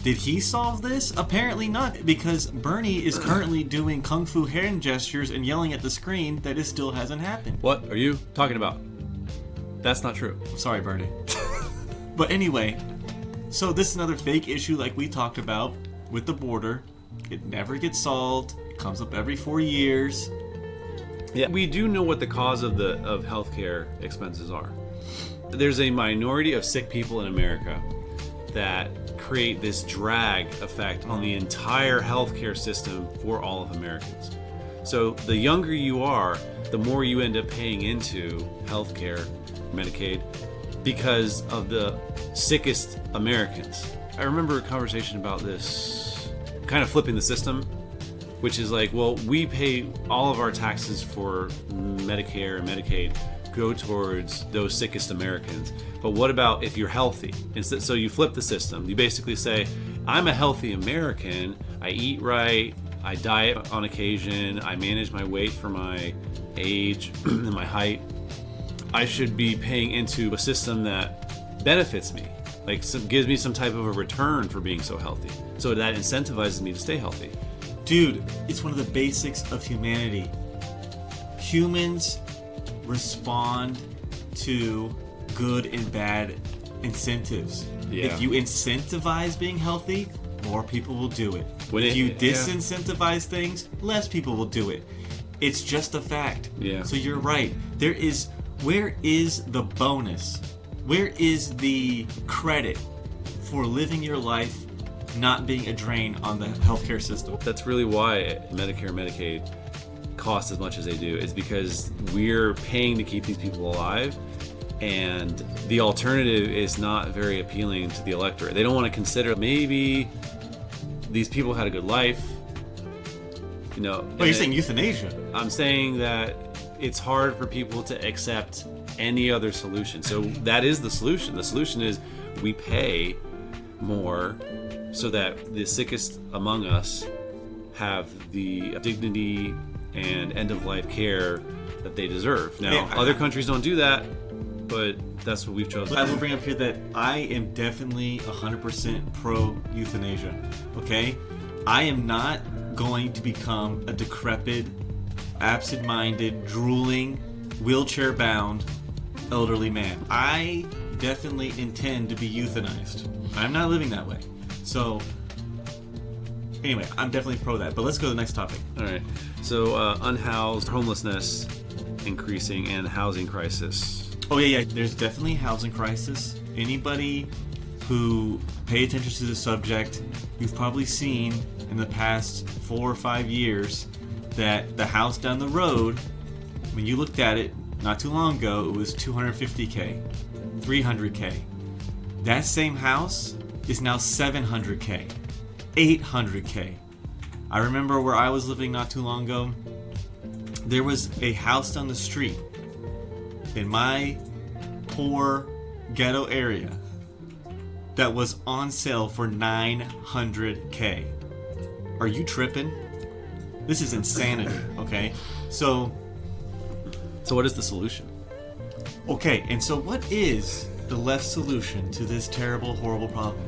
Did he solve this? Apparently not, because Bernie is currently doing kung fu hand gestures and yelling at the screen that it still hasn't happened. What are you talking about? That's not true. Sorry, Bernie. But anyway, so this is another fake issue like we talked about with the border. It never gets solved. It comes up every 4 years. Yeah, we do know what the cause of healthcare expenses are. There's a minority of sick people in America that create this drag effect on the entire healthcare system for all of Americans. So the younger you are, the more you end up paying into healthcare, Medicaid, because of the sickest Americans. I remember a conversation about this, kind of flipping the system, which is like, well, we pay all of our taxes for Medicare and Medicaid go towards those sickest Americans. But what about if you're healthy? Instead, so you flip the system. You basically say, I'm a healthy American. I eat right. I diet on occasion. I manage my weight for my age and my height. I should be paying into a system that benefits me, like gives me some type of a return for being so healthy. So that incentivizes me to stay healthy. Dude, it's one of the basics of humanity. Humans respond to good and bad incentives. Yeah. If you incentivize being healthy, more people will do it. If you disincentivize things, less people will do it. It's just a fact. Yeah. So you're right. Where is the bonus? Where is the credit for living your life not being a drain on the healthcare system? That's really why Medicare and Medicaid cost as much as they do, is because we're paying to keep these people alive, and the alternative is not very appealing to the electorate. They don't want to consider maybe these people had a good life. You know. Well, you're saying euthanasia. I'm saying that it's hard for people to accept any other solution. So that is the solution. The solution is we pay more so that the sickest among us have the dignity and end-of-life care that they deserve. Now, other countries don't do that, but that's what we've chosen. I will bring up here that I am definitely 100% pro-euthanasia, okay? I am not going to become a decrepit, absent-minded, drooling, wheelchair-bound elderly man. I definitely intend to be euthanized. I'm not living that way. So, anyway, I'm definitely pro that. But let's go to the next topic. All right. So, unhoused, homelessness increasing, and housing crisis. Oh, yeah. There's definitely a housing crisis. Anybody who pay attention to the subject, you've probably seen in the past 4 or 5 years that the house down the road, when you looked at it not too long ago, it was $250K, $300K. That same house is now $700K, $800K. I remember where I was living not too long ago, there was a house down the street in my poor ghetto area that was on sale for $900K. Are you tripping? This is insanity, okay? So what is the solution? Okay, and so what is the left solution to this terrible, horrible problem?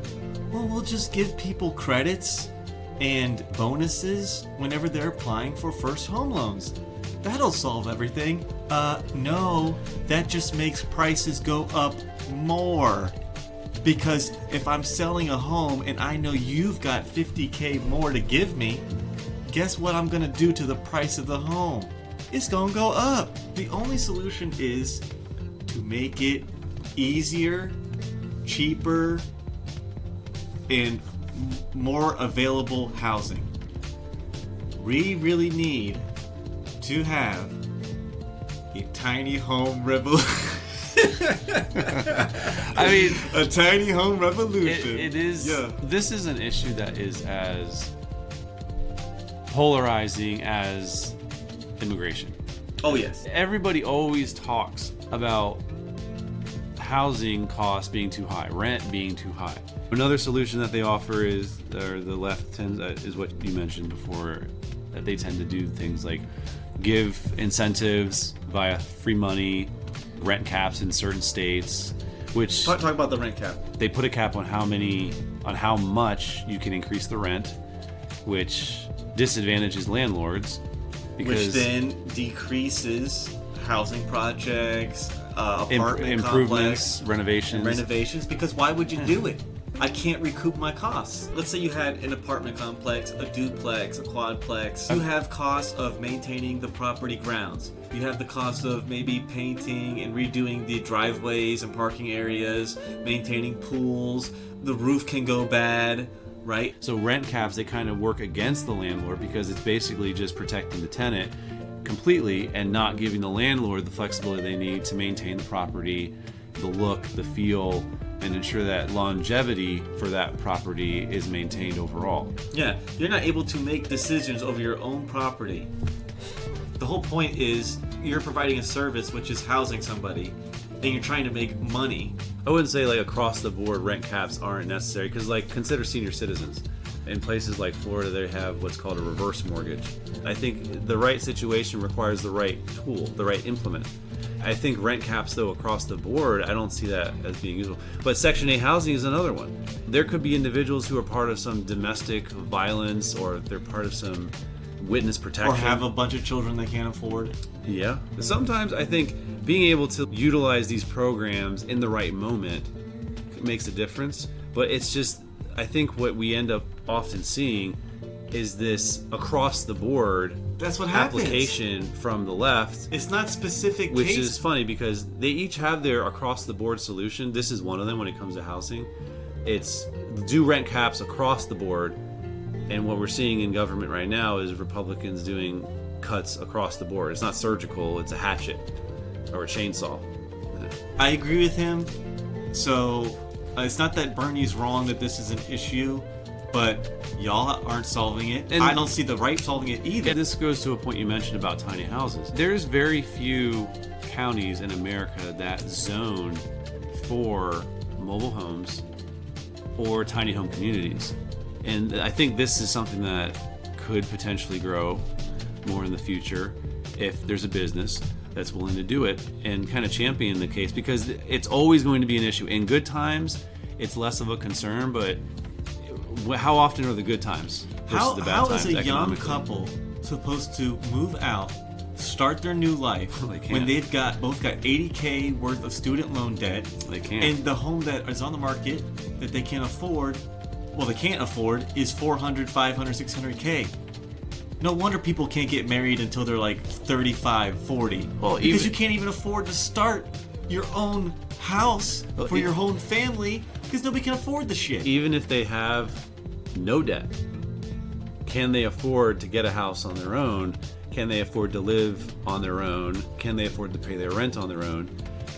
Well, we'll just give people credits and bonuses whenever they're applying for first home loans. That'll solve everything. No, that just makes prices go up more. Because if I'm selling a home and I know you've got $50K more to give me, guess what I'm gonna do to the price of the home? It's gonna go up. The only solution is to make it easier, cheaper, and more available housing. We really need to have a tiny home revolution. I mean, a tiny home revolution. it is. Yeah. This is an issue that is as polarizing as immigration. Oh yes. Everybody always talks about housing costs being too high, rent being too high. Another solution that they offer is, or the left tends, is what you mentioned before, that they tend to do things like give incentives via free money, rent caps in certain states, which Talk about the rent cap. they put a cap on how much you can increase the rent, which disadvantages landlords because Which then decreases housing projects, apartment improvements, complex, renovations. because why would you do it? I can't recoup my costs. Let's say you had an apartment complex, a duplex, a quadplex. You have costs of maintaining the property grounds. You have the cost of maybe painting and redoing the driveways and parking areas, maintaining pools. The roof can go bad, right? So rent caps, they kind of work against the landlord because it's basically just protecting the tenant completely and not giving the landlord the flexibility they need to maintain the property, the look, the feel, and ensure that longevity for that property is maintained overall. Yeah, you're not able to make decisions over your own property. The whole point is you're providing a service, which is housing somebody, and you're trying to make money. I wouldn't say like across the board rent caps aren't necessary because like consider senior citizens. In places like Florida, they have what's called a reverse mortgage. I think the right situation requires the right tool, the right implement. I think rent caps, though, across the board, I don't see that as being useful. But Section 8 housing is another one. There could be individuals who are part of some domestic violence or they're part of some witness protection. Or have a bunch of children they can't afford. Yeah. Sometimes I think being able to utilize these programs in the right moment makes a difference. But it's just, I think what we end up often seeing is this across the board That's what happens. application from the left. It's not specific Which case. is funny because they each have their across the board solution. This is one of them when it comes to housing. It's do rent caps across the board. And what we're seeing in government right now is Republicans doing cuts across the board. It's not surgical, it's a hatchet or a chainsaw. I agree with him. So it's not that Bernie's wrong that this is an issue, but y'all aren't solving it. And I don't see the right solving it either. Yeah, this goes to a point you mentioned about tiny houses. There's very few counties in America that zone for mobile homes or tiny home communities. And I think this is something that could potentially grow more in the future if there's a business that's willing to do it and kind of champion the case, because it's always going to be an issue. In good times, it's less of a concern, but how often are the good times versus the bad how times is a young economically? couple supposed to move out, start their new life They can't. when they've both got $80K worth of student loan debt? They can't. And the home that is on the market that they can't afford, is 400, 500, 600K. No wonder people can't get married until they're like 35, 40. Well, because even- you can't even afford to start your own house Well, for your own family because nobody can afford the shit. Even if they have no debt, can they afford to get a house on their own? Can they afford to live on their own? Can they afford to pay their rent on their own?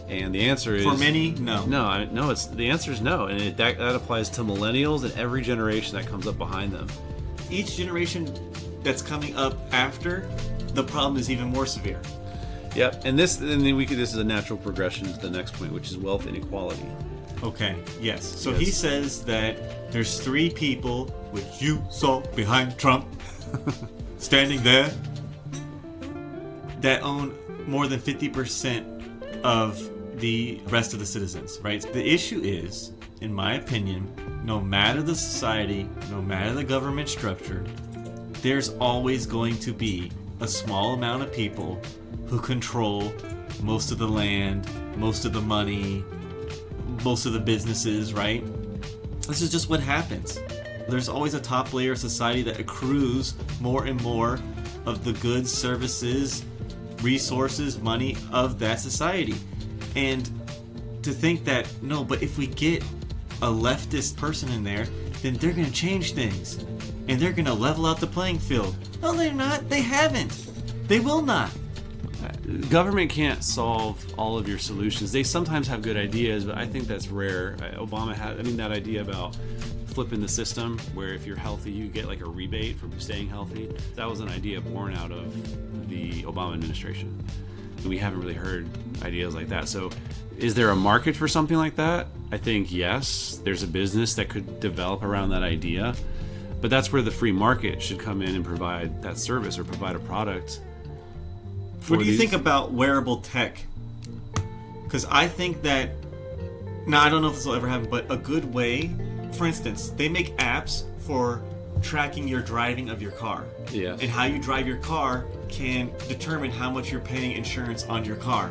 And the answer is For many, no. No, it's the answer is no, and that applies to millennials and every generation that comes up behind them. Each generation that's coming up after, the problem is even more severe. Yep, and this is a natural progression to the next point, which is wealth inequality. Okay, yes. So Yes. he says that there's 3 people, which you saw behind Trump, standing there, that own more than 50% of the rest of the citizens, right? The issue is, in my opinion, no matter the society, no matter the government structure, there's always going to be a small amount of people who control most of the land, most of the money, most of the businesses, right? This is just what happens. There's always a top layer of society that accrues more and more of the goods, services, resources, money of that society. And to think that, no, but if we get a leftist person in there, then they're going to change things. And they're going to level out the playing field. No, they're not. They haven't. They will not. Government can't solve all of your solutions. They sometimes have good ideas, but I think that's rare. Obama had, that idea about flipping the system, where if you're healthy, you get like a rebate for staying healthy. That was an idea born out of the Obama administration. We haven't really heard ideas like that. So is there a market for something like that? I think yes. There's a business that could develop around that idea. But that's where the free market should come in and provide that service or provide a product. What do you think about wearable tech? Because I think that, now I don't know if this will ever happen, but a good way, for instance, they make apps for tracking your driving of your car. Yes. And how you drive your car can determine how much you're paying insurance on your car.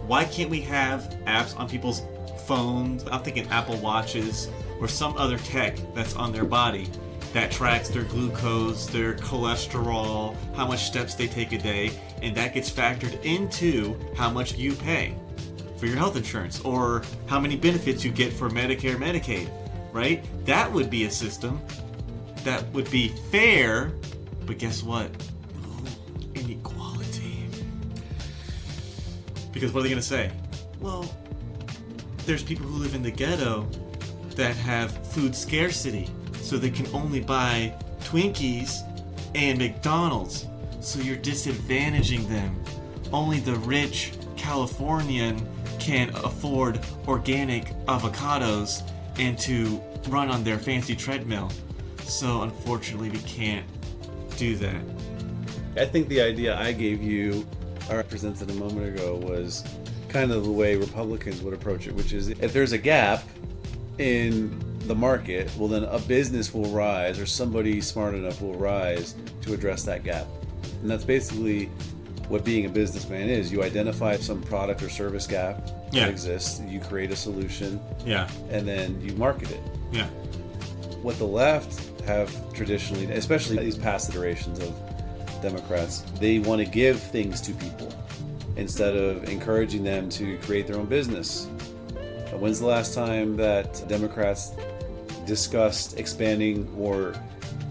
Why can't we have apps on people's phones? I'm thinking Apple Watches or some other tech that's on their body that tracks their glucose, their cholesterol, how much steps they take a day, and that gets factored into how much you pay for your health insurance or how many benefits you get for Medicare, Medicaid, right? That would be a system that would be fair, but guess what? Inequality. Because what are they going to say? Well, there's people who live in the ghetto that have food scarcity, so they can only buy Twinkies and McDonald's. So you're disadvantaging them. Only the rich Californian can afford organic avocados and to run on their fancy treadmill. So unfortunately, we can't do that. I think the idea I gave you, or presented a moment ago, was kind of the way Republicans would approach it, which is if there's a gap in the market, well then a business will rise, or somebody smart enough will rise to address that gap. And that's basically what being a businessman is. You identify some product or service gap that exists, you create a solution, and then you market it. Yeah. What the left have traditionally, especially these past iterations of Democrats, they want to give things to people instead of encouraging them to create their own business. When's the last time that Democrats discussed expanding or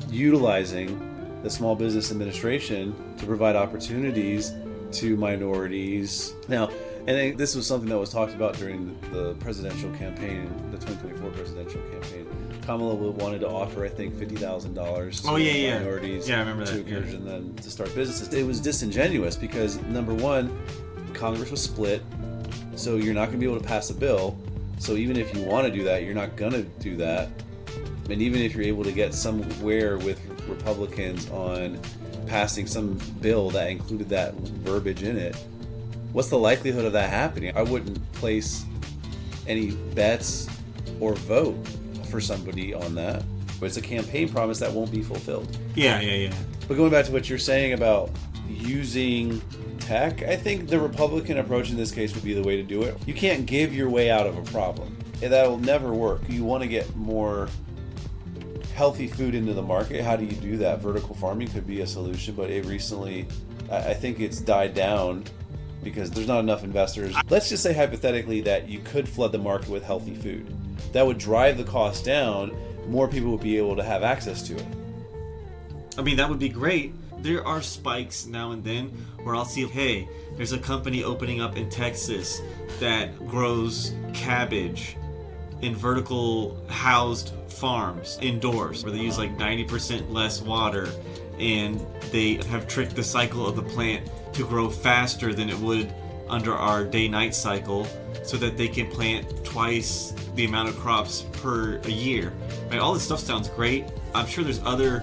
utilizing the Small Business Administration to provide opportunities to minorities? Now, and this was something that was talked about during the presidential campaign, the 2024 presidential campaign. Kamala wanted to offer, I think, $50,000 to minorities I remember to that. encourage them to start businesses. It was disingenuous because, number one, Congress was split, so you're not going to be able to pass a bill. So even if you want to do that, you're not going to do that. And even if you're able to get somewhere with Republicans on passing some bill that included that verbiage in it, what's the likelihood of that happening? I wouldn't place any bets or vote for somebody on that. But it's a campaign promise that won't be fulfilled. Yeah. But going back to what you're saying about using tech, I think the Republican approach in this case would be the way to do it. You can't give your way out of a problem. That will never work. You want to get more healthy food into the market. How do you do that? Vertical farming could be a solution, but it recently, I think it's died down because there's not enough investors. Let's just say hypothetically that you could flood the market with healthy food. That would drive the cost down. More people would be able to have access to it. I mean, that would be great. There are spikes now and then where I'll see, hey, there's a company opening up in Texas that grows cabbage in vertical housed farms indoors where they use like 90% less water, and they have tricked the cycle of the plant to grow faster than it would under our day-night cycle so that they can plant twice the amount of crops per a year. Right? All this stuff sounds great. I'm sure there's other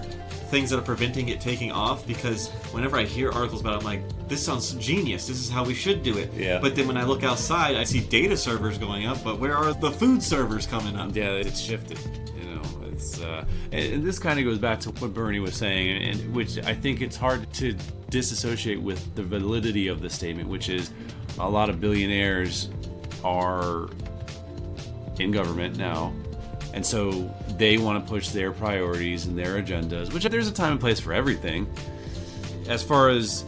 things that are preventing it taking off, because whenever I hear articles about it, I'm like, this sounds genius. This is how we should do it. Yeah. But then when I look outside, I see data servers going up, but where are the food servers coming up? Yeah, it's shifted. It's and this kind of goes back to what Bernie was saying, and which I think it's hard to disassociate with the validity of the statement, which is a lot of billionaires are in government now, and so they want to push their priorities and their agendas, which there's a time and place for everything. As far as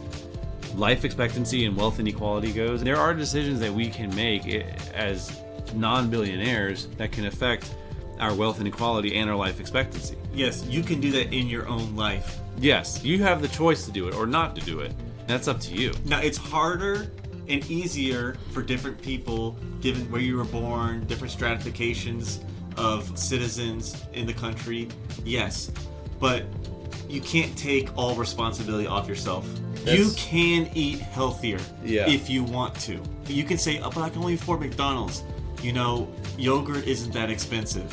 life expectancy and wealth inequality goes, there are decisions that we can make as non-billionaires that can affect our wealth inequality and our life expectancy. Yes, you can do that in your own life. Yes, you have the choice to do it or not to do it. That's up to you. Now, it's harder and easier for different people, given where you were born, different stratifications of citizens in the country. Yes, but you can't take all responsibility off yourself. You can eat healthier if you want to. You can say, oh, but I can only afford McDonald's. You know, yogurt isn't that expensive.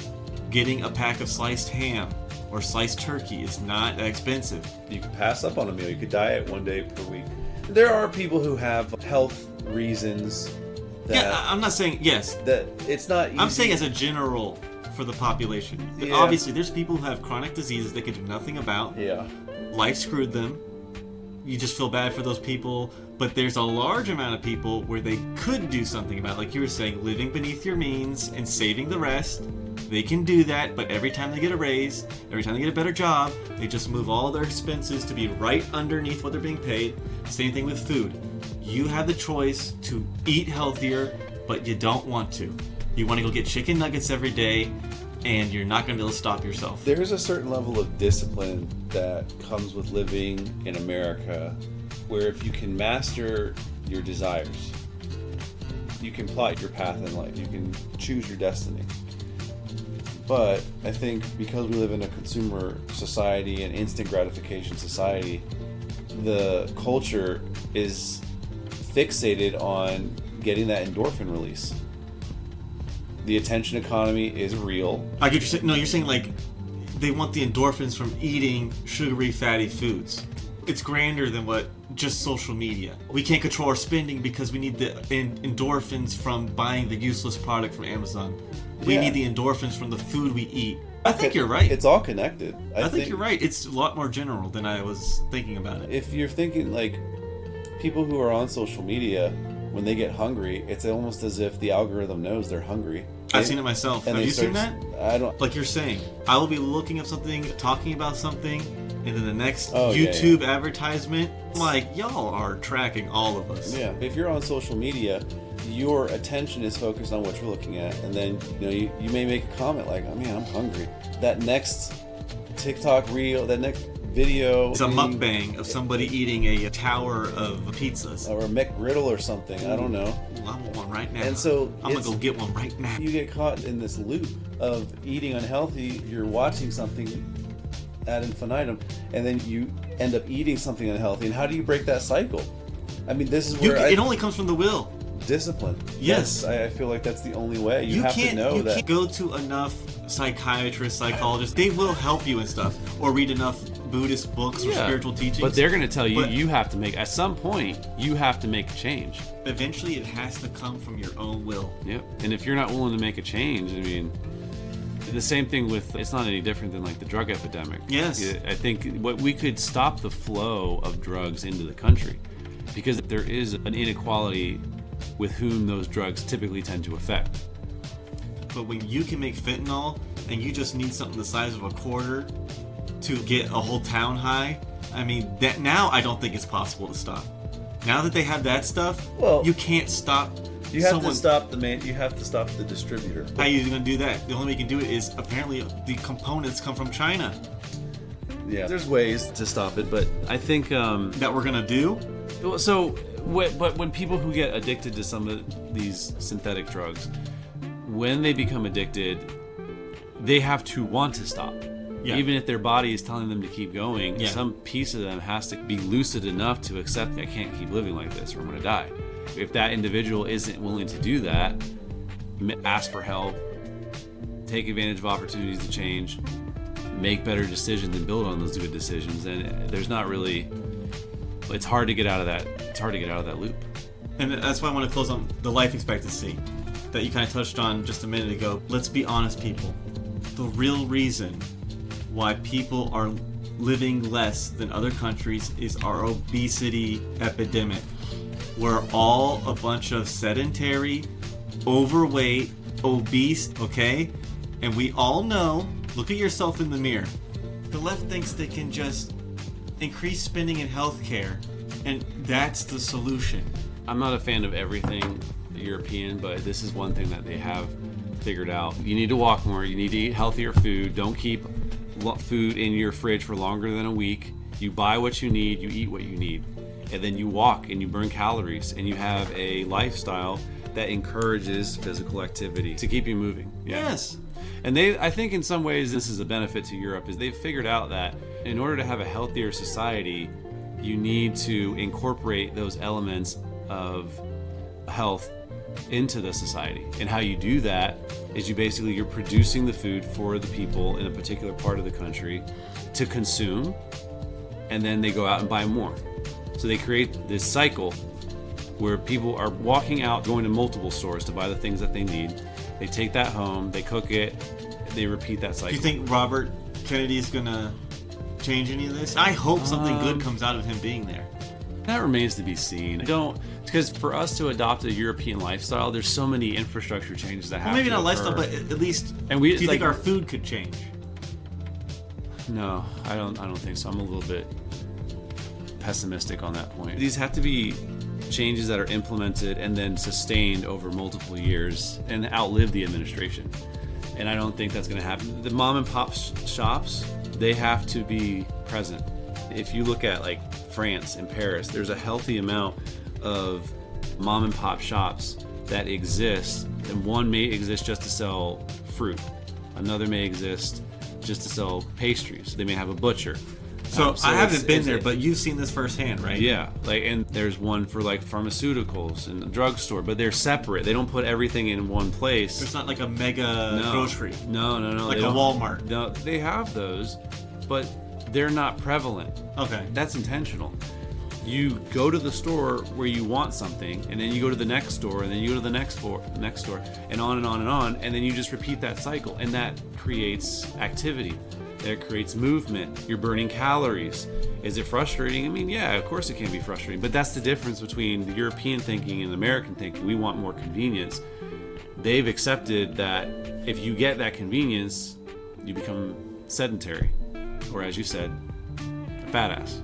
Getting a pack of sliced ham or sliced turkey is not that expensive. You could pass up on a meal. You could diet one day per week. There are people who have health reasons that... Yeah, I'm not saying, yes. That it's not easy. I'm saying as a general for the population. Yeah. Obviously, there's people who have chronic diseases they can do nothing about. Yeah. Life screwed them. You just feel bad for those people. But there's a large amount of people where they could do something about it. Like you were saying, living beneath your means and saving the rest. They can do that, but every time they get a raise, every time they get a better job, they just move all their expenses to be right underneath what they're being paid. Same thing with food. You have the choice to eat healthier, but you don't want to. You want to go get chicken nuggets every day, and you're not going to be able to stop yourself. There's a certain level of discipline that comes with living in America, where if you can master your desires, you can plot your path in life. You can choose your destiny. But I think because we live in a consumer society, an instant gratification society, the culture is fixated on getting that endorphin release. The attention economy is real. I get you saying. No, you're saying like they want the endorphins from eating sugary, fatty foods. It's grander than what just social media. We can't control our spending because we need the endorphins from buying the useless product from Amazon. We need the endorphins from the food we eat. I think you're right. It's all connected. I think you're right. It's a lot more general than I was thinking about it. If you're thinking like people who are on social media, when they get hungry, it's almost as if the algorithm knows they're hungry. I've seen it myself. Have you seen that? I don't. Like you're saying, I will be looking up something, talking about something, and then the next YouTube advertisement, I'm like, y'all are tracking all of us. Yeah. If you're on social media, your attention is focused on what you're looking at, and then you may make a comment like, "Oh man, I'm hungry." That next TikTok reel, that next video, it's a mukbang of somebody eating a tower of pizzas or a McGriddle or something. I don't know. Ooh, I want one right now. And so I'm gonna go get one right now. You get caught in this loop of eating unhealthy. You're watching something ad infinitum, and then you end up eating something unhealthy. And how do you break that cycle? I mean, this is where it only comes from the will. Discipline. Yes. I feel like that's the only way. You have to know that. You can't go to enough psychiatrists, psychologists. They will help you and stuff. Or read enough Buddhist books or spiritual teachings. But they're going to tell you, you have to make, at some point, you have to make a change. Eventually, it has to come from your own will. Yep. And if you're not willing to make a change, I mean, the same thing with, it's not any different than like the drug epidemic. Yes. I think what we could stop the flow of drugs into the country, because there is an inequality with whom those drugs typically tend to affect. But when you can make fentanyl and you just need something the size of a quarter to get a whole town high, I mean, that now I don't think it's possible to stop. Now that they have that stuff, you can't stop. You have to stop the man. You have to stop the distributor. How are you going to do that? The only way you can do it is apparently the components come from China. Yeah, there's ways to stop it, but I think that we're going to do. So, but when people who get addicted to some of these synthetic drugs, when they become addicted, they have to want to stop. Yeah. Even if their body is telling them to keep going, some piece of them has to be lucid enough to accept, I can't keep living like this or I'm going to die. If that individual isn't willing to do that, ask for help, take advantage of opportunities to change, make better decisions and build on those good decisions, and there's not really, it's hard to get out of that. It's hard to get out of that loop. And that's why I want to close on the life expectancy that you kind of touched on just a minute ago. Let's be honest, people. The real reason why people are living less than other countries is our obesity epidemic. We're all a bunch of sedentary, overweight, obese, okay? And we all know, look at yourself in the mirror. The left thinks they can just increase spending in healthcare, and that's the solution. I'm not a fan of everything European, but this is one thing that they have figured out. You need to walk more, you need to eat healthier food, don't keep food in your fridge for longer than a week. You buy what you need, you eat what you need. and then you walk and you burn calories and you have a lifestyle that encourages physical activity to keep you moving. Yes. And I think in some ways this is a benefit to Europe, is they've figured out that in order to have a healthier society, you need to incorporate those elements of health into the society. And how you do that is you're producing the food for the people in a particular part of the country to consume, and then they go out and buy more. So they create this cycle where people are walking out, going to multiple stores to buy the things that they need. They take that home, they cook it, they repeat that cycle. Do you think Robert Kennedy is going to change any of this? I hope something good comes out of him being there. That remains to be seen. Because for us to adopt a European lifestyle, there's so many infrastructure changes that have Maybe to not occur. lifestyle, but at least. And do you think our food could change? No, I don't think so. I'm a little bit pessimistic on that point. These have to be changes that are implemented and then sustained over multiple years and outlive the administration. And I don't think that's going to happen. The mom and pop shops, they have to be present. If you look at like France and Paris, there's a healthy amount of mom and pop shops that exist, and one may exist just to sell fruit, another may exist just to sell pastries. They may have a butcher. So I haven't been there, but you've seen this firsthand, right? Yeah, and there's one for like pharmaceuticals and the drugstore, but they're separate. They don't put everything in one place. It's not like a mega grocery. No. Like a Walmart. No, they have those, but they're not prevalent. Okay. That's intentional. You go to the store where you want something, and then you go to the next store, and then you go to the next store, and on and on and on, and then you just repeat that cycle, and that creates activity. That creates movement. You're burning calories. Is it frustrating? I mean, yeah, of course it can be frustrating, but that's the difference between the European thinking and the American thinking. We want more convenience. They've accepted that if you get that convenience, you become sedentary, or as you said, a fat ass.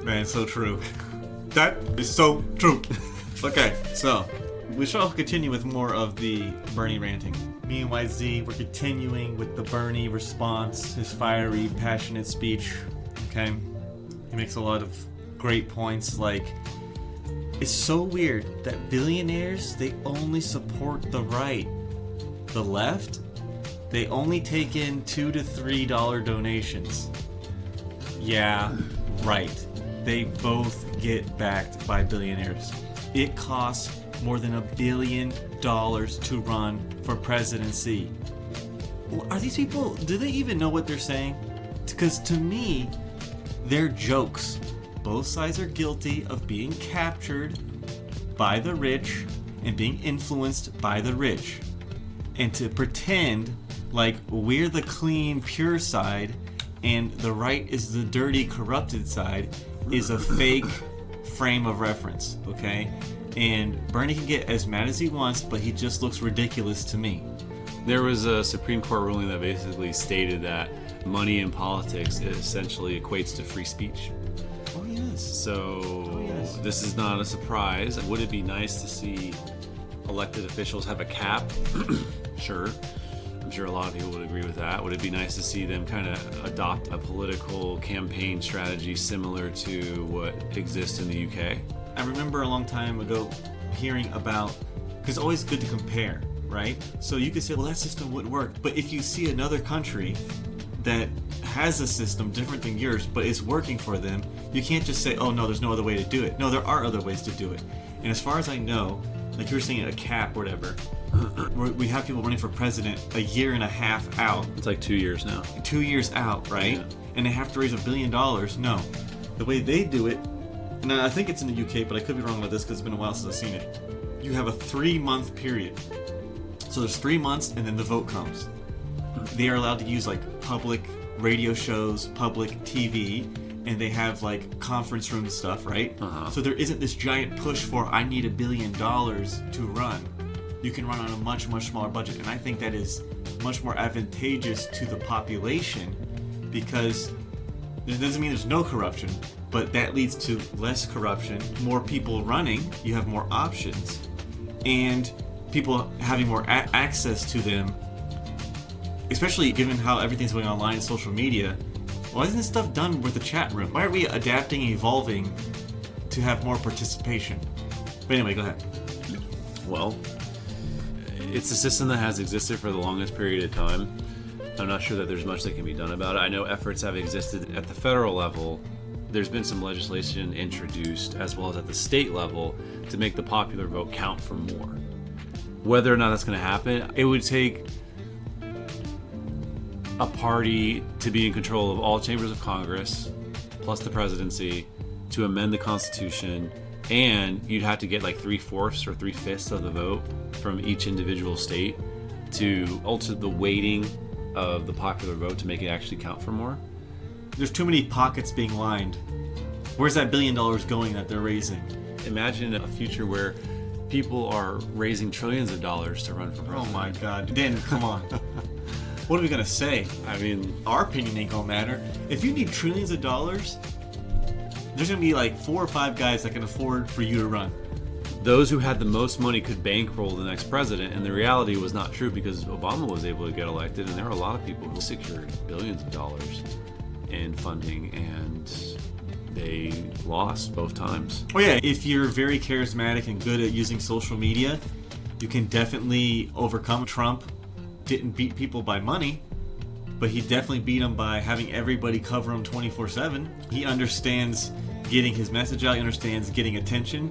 Man, so true. That is so true. Okay, so we shall continue with more of the Bernie ranting. Me and YZ, we're continuing with the Bernie response, his fiery, passionate speech. Okay? He makes a lot of great points, like, it's so weird that billionaires, they only support the right. The left, they only take in $2 to $3 donations. Yeah, right. They both get backed by billionaires. It costs more than $1 billion to run for presidency. Are these people, do they even know what they're saying? Because to me, they're jokes. Both sides are guilty of being captured by the rich and being influenced by the rich. And to pretend like we're the clean, pure side and the right is the dirty, corrupted side is a fake frame of reference, okay? And Bernie can get as mad as he wants, but he just looks ridiculous to me. There was a Supreme Court ruling that basically stated that money in politics essentially equates to free speech. Oh, yes. So This is not a surprise. Would it be nice to see elected officials have a cap? Sure. I'm sure a lot of people would agree with that. Would it be nice to see them kind of adopt a political campaign strategy similar to what exists in the UK? I remember a long time ago hearing about, because it's always good to compare, right? So you could say, well, that system wouldn't work. But if you see another country that has a system different than yours, but it's working for them, you can't just say, oh, no, there's no other way to do it. No, there are other ways to do it. And as far as I know, like you were saying, a cap or whatever, we have people running for president a year and a half out. It's like 2 years now. 2 years out, right? Yeah. And they have to raise $1 billion. No. The way they do it, and I think it's in the UK, but I could be wrong with this because it's been a while since I've seen it. You have a 3-month period. So there's 3 months and then the vote comes. They are allowed to use like public radio shows, public TV, and they have like conference room stuff, right? Uh-huh. So there isn't this giant push for I need $1 billion to run. You can run on a much, much smaller budget. And I think that is much more advantageous to the population because it doesn't mean there's no corruption, but that leads to less corruption, more people running, you have more options, and people having more access to them, especially given how everything's going online and social media. Why isn't this stuff done with the chat room? Why are we adapting and evolving to have more participation. But anyway, go ahead. Well, it's a system that has existed for the longest period of time. I'm not sure that there's much that can be done about it. I know efforts have existed at the federal level. There's been some legislation introduced, as well as at the state level, to make the popular vote count for more. Whether or not that's going to happen, it would take a party to be in control of all chambers of Congress, plus the presidency, to amend the Constitution, and you'd have to get like 3/4 or 3/5 of the vote from each individual state to alter the weighting of the popular vote to make it actually count for more. There's too many pockets being lined. Where's that $1 billion going that they're raising? Imagine a future where people are raising trillions of dollars to run for president. Oh my God. Dan, come on. What are we going to say? I mean, Our opinion ain't going to matter. If you need trillions of dollars, there's going to be like 4 or 5 guys that can afford for you to run. those who had the most money could bankroll the next president, and the reality was not true because Obama was able to get elected, and there were a lot of people who secured billions of dollars in funding, and they lost both times. Oh yeah, if you're very charismatic and good at using social media, you can definitely overcome. Trump didn't beat people by money, but he definitely beat them by having everybody cover him 24/7. He understands getting his message out, he understands getting attention.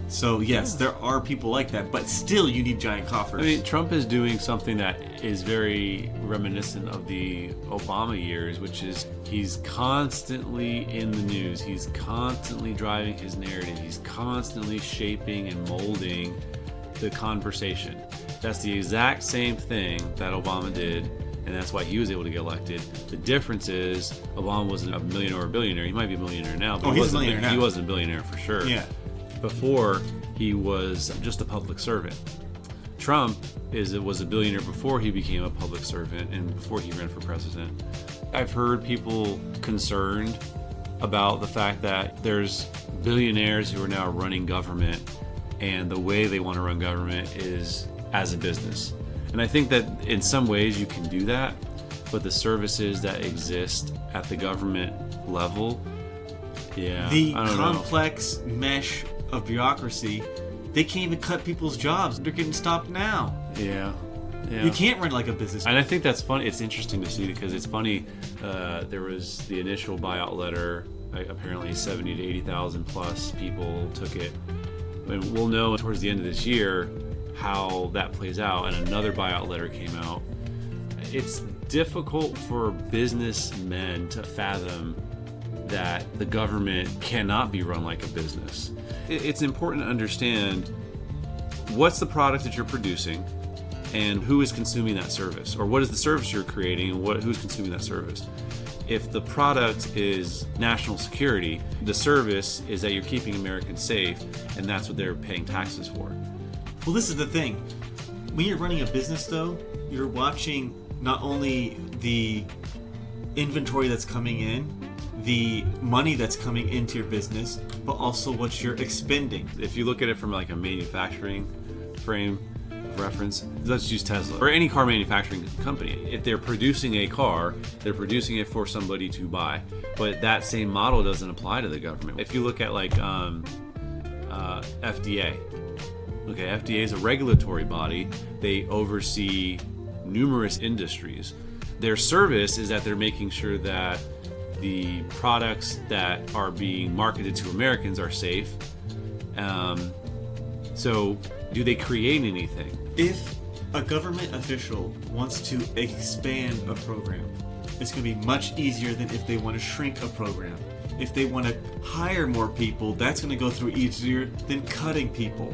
So yes, there are people like that, but still you need giant coffers. I mean, Trump is doing something that is very reminiscent of the Obama years, which is he's constantly in the news. He's constantly driving his narrative. He's constantly shaping and molding the conversation. That's the exact same thing that Obama did, and that's why he was able to get elected. The difference is Obama wasn't a millionaire or a billionaire. He might be a millionaire now, but he's a millionaire now. He wasn't a billionaire for sure. Yeah. Before, he was just a public servant. Trump was a billionaire before he became a public servant and before he ran for president. I've heard people concerned about the fact that there's billionaires who are now running government, and the way they want to run government is as a business. And I think that in some ways you can do that, but the services that exist at the government level, yeah, The I don't know. complex mesh of bureaucracy, they can't even cut people's jobs. They're getting stopped now. Yeah. You can't run like a business. And I think that's funny. It's interesting to see because it's funny. There was the initial buyout letter. Apparently, 70 to 80,000 plus people took it. And we'll know towards the end of this year how that plays out. And another buyout letter came out. It's difficult for businessmen to fathom that the government cannot be run like a business. It's important to understand what's the product that you're producing and who is consuming that service, or what is the service you're creating and who's consuming that service. If the product is national security, the service is that you're keeping Americans safe, and that's what they're paying taxes for. Well, this is the thing. When you're running a business, though, you're watching not only the inventory that's coming in, the money that's coming into your business, but also what you're expending. If you look at it from like a manufacturing frame of reference, let's use Tesla or any car manufacturing company. If they're producing a car, they're producing it for somebody to buy, but that same model doesn't apply to the government. If you look at like FDA, okay, FDA is a regulatory body. They oversee numerous industries. Their service is that they're making sure that the products that are being marketed to Americans are safe. So do they create anything? If a government official wants to expand a program, it's going to be much easier than if they want to shrink a program. If they want to hire more people, that's going to go through easier than cutting people.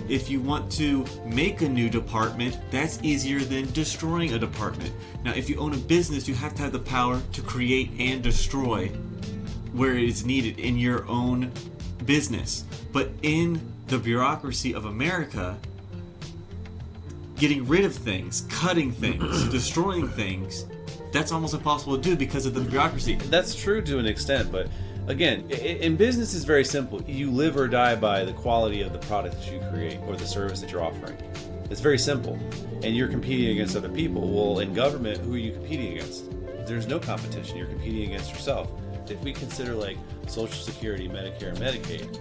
If you want to make a new department, that's easier than destroying a department. Now, if you own a business, you have to have the power to create and destroy where it is needed in your own business. But in the bureaucracy of America, getting rid of things, cutting things, destroying things, that's almost impossible to do because of the bureaucracy. That's true to an extent, but again, in business it's very simple. You live or die by the quality of the product that you create or the service that you're offering. It's very simple. And you're competing against other people. Well, in government, who are you competing against? There's no competition. You're competing against yourself. If we consider like Social Security, Medicare, and Medicaid,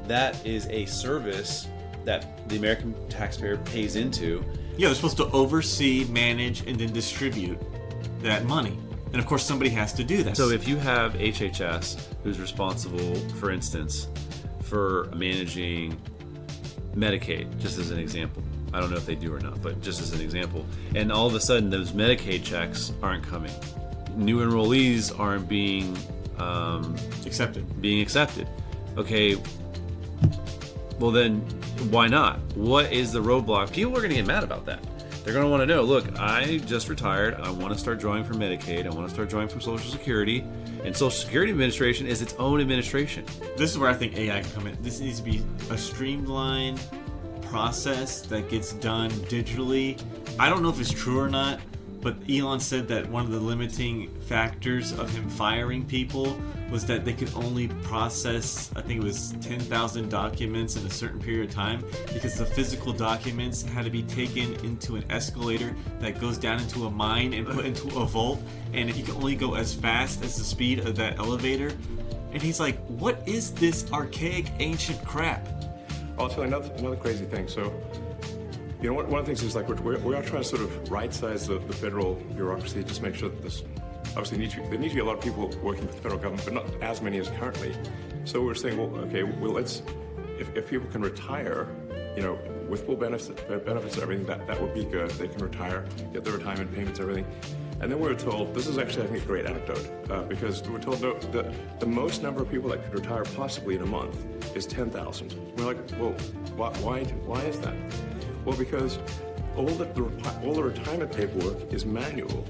that is a service that the American taxpayer pays into. Yeah, they're supposed to oversee, manage, and then distribute that money. And of course, somebody has to do that. So if you have HHS, who's responsible, for instance, for managing Medicaid, just as an example. I don't know if they do or not, but just as an example. And all of a sudden, those Medicaid checks aren't coming. New enrollees aren't being accepted. Okay, well then, why not? What is the roadblock? People are going to get mad about that. They're going to want to know, look, I just retired. I want to start drawing from Medicaid. I want to start drawing from Social Security. And Social Security Administration is its own administration. This is where I think AI can come in. This needs to be a streamlined process that gets done digitally. I don't know if it's true or not, but Elon said that one of the limiting factors of him firing people was that they could only process, I think it was 10,000 documents in a certain period of time, because the physical documents had to be taken into an escalator that goes down into a mine and put into a vault, and you can only go as fast as the speed of that elevator. And he's like, what is this archaic, ancient crap? I'll tell you another crazy thing. So, you know, one of the things is like we are trying to sort of right-size the federal bureaucracy, just make sure that this, obviously there need to be a lot of people working with the federal government, but not as many as currently. So we're saying, well, okay, well, let's, if people can retire, you know, with full benefits and everything, that would be good. They can retire, get their retirement payments, everything. And then we were told, this is actually, I think, a great anecdote, because we were told the most number of people that could retire possibly in a month is 10,000. We're like, well, why is that? Well, because all the retirement paperwork is manual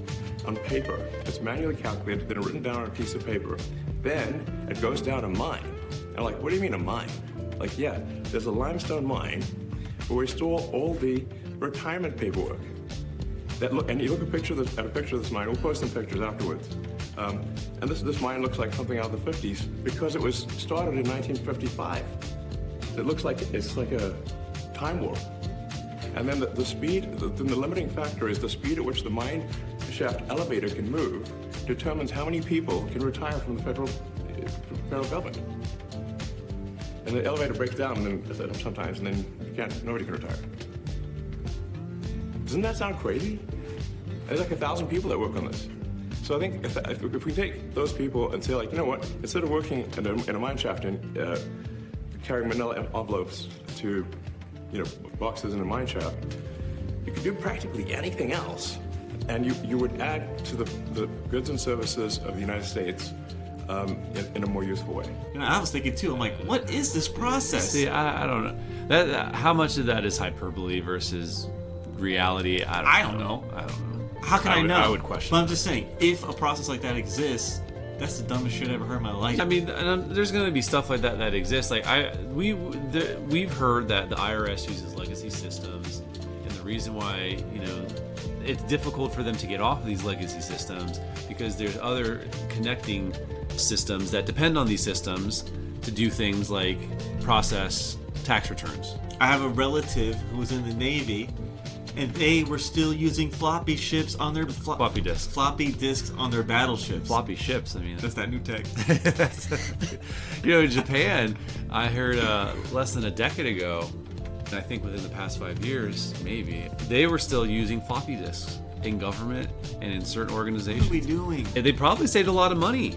on paper. It's manually calculated, then written down on a piece of paper. Then it goes down a mine. And I'm like, what do you mean a mine? Like, yeah, there's a limestone mine where we store all the retirement paperwork. And you look at a picture of this mine. We'll post some pictures afterwards. And this mine looks like something out of the 50s because it was started in 1955. It looks like it's like a time warp. And then the speed, the limiting factor is the speed at which the mine shaft elevator can move determines how many people can retire from the federal government. And the elevator breaks down and then sometimes, and then nobody can retire. Doesn't that sound crazy? There's like 1,000 people that work on this. So I think if we take those people and say, like, you know what, instead of working in a mine shaft and carrying manila envelopes to, you know, boxes in a mine shaft, you could do practically anything else, and you would add to the goods and services of the United States in a more useful way. You know, I was thinking too, I'm like, what is this process? See, I don't know. That how much of that is hyperbole versus reality? I don't know. How can I know? I would question. But I'm just saying, if a process like that exists, that's the dumbest shit I ever heard in my life. I mean, there's going to be stuff like that exists. Like we've heard that the IRS uses legacy systems, and the reason why, you know, it's difficult for them to get off of these legacy systems because there's other connecting systems that depend on these systems to do things like process tax returns. I have a relative who was in the Navy, and they were still using floppy ships on their floppy disks on their battleships. Floppy ships. I mean, that's that new tech. You know, in Japan, I heard less than a decade ago, and I think within the past 5 years, maybe they were still using floppy disks in government and in certain organizations. What are we doing? And they probably saved a lot of money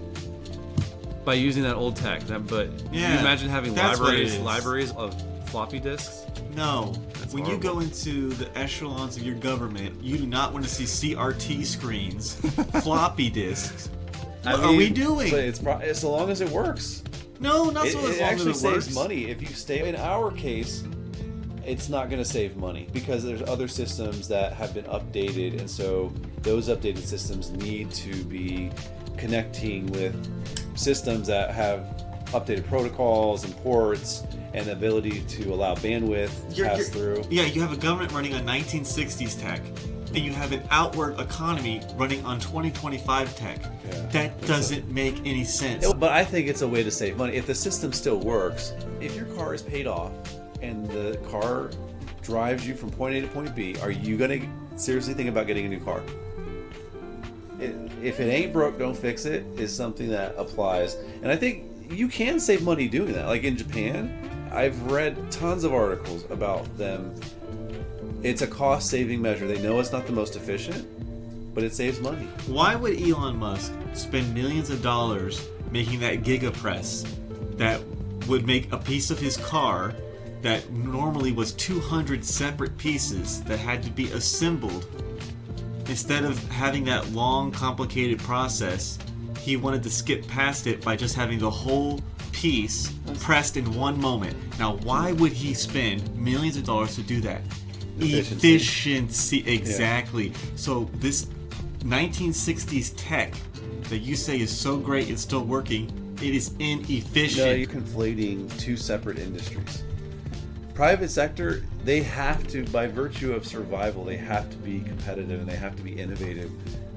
by using that old tech. But yeah, can you imagine having libraries of floppy disks? No. When horrible. you go into the echelons of your government, you do not want to see CRT screens, floppy disks. What are we doing? But it's so long as it works. No, not so as long as it works. It actually saves money. If you stay in our case, it's not going to save money because there's other systems that have been updated, and so those updated systems need to be connecting with systems that have updated protocols and ports and the ability to allow bandwidth to pass through. Yeah, you have a government running on 1960s tech, and you have an outward economy running on 2025 tech. Yeah, that doesn't make any sense. But I think it's a way to save money. If the system still works, if your car is paid off and the car drives you from point A to point B, are you going to seriously think about getting a new car? If it ain't broke, don't fix it is something that applies. And I think you can save money doing that. Like in Japan, I've read tons of articles about them. It's a cost-saving measure. They know it's not the most efficient, but it saves money. Why would Elon Musk spend millions of dollars making that gigapress that would make a piece of his car that normally was 200 separate pieces that had to be assembled? Instead of having that long, complicated process, he wanted to skip past it by just having the whole piece pressed in one moment. Now, why would he spend millions of dollars to do that? Efficiency, exactly. Yeah. So this 1960s tech that you say is so great and still working, it is inefficient. No, you're conflating two separate industries. Private sector, they have to, by virtue of survival, they have to be competitive and they have to be innovative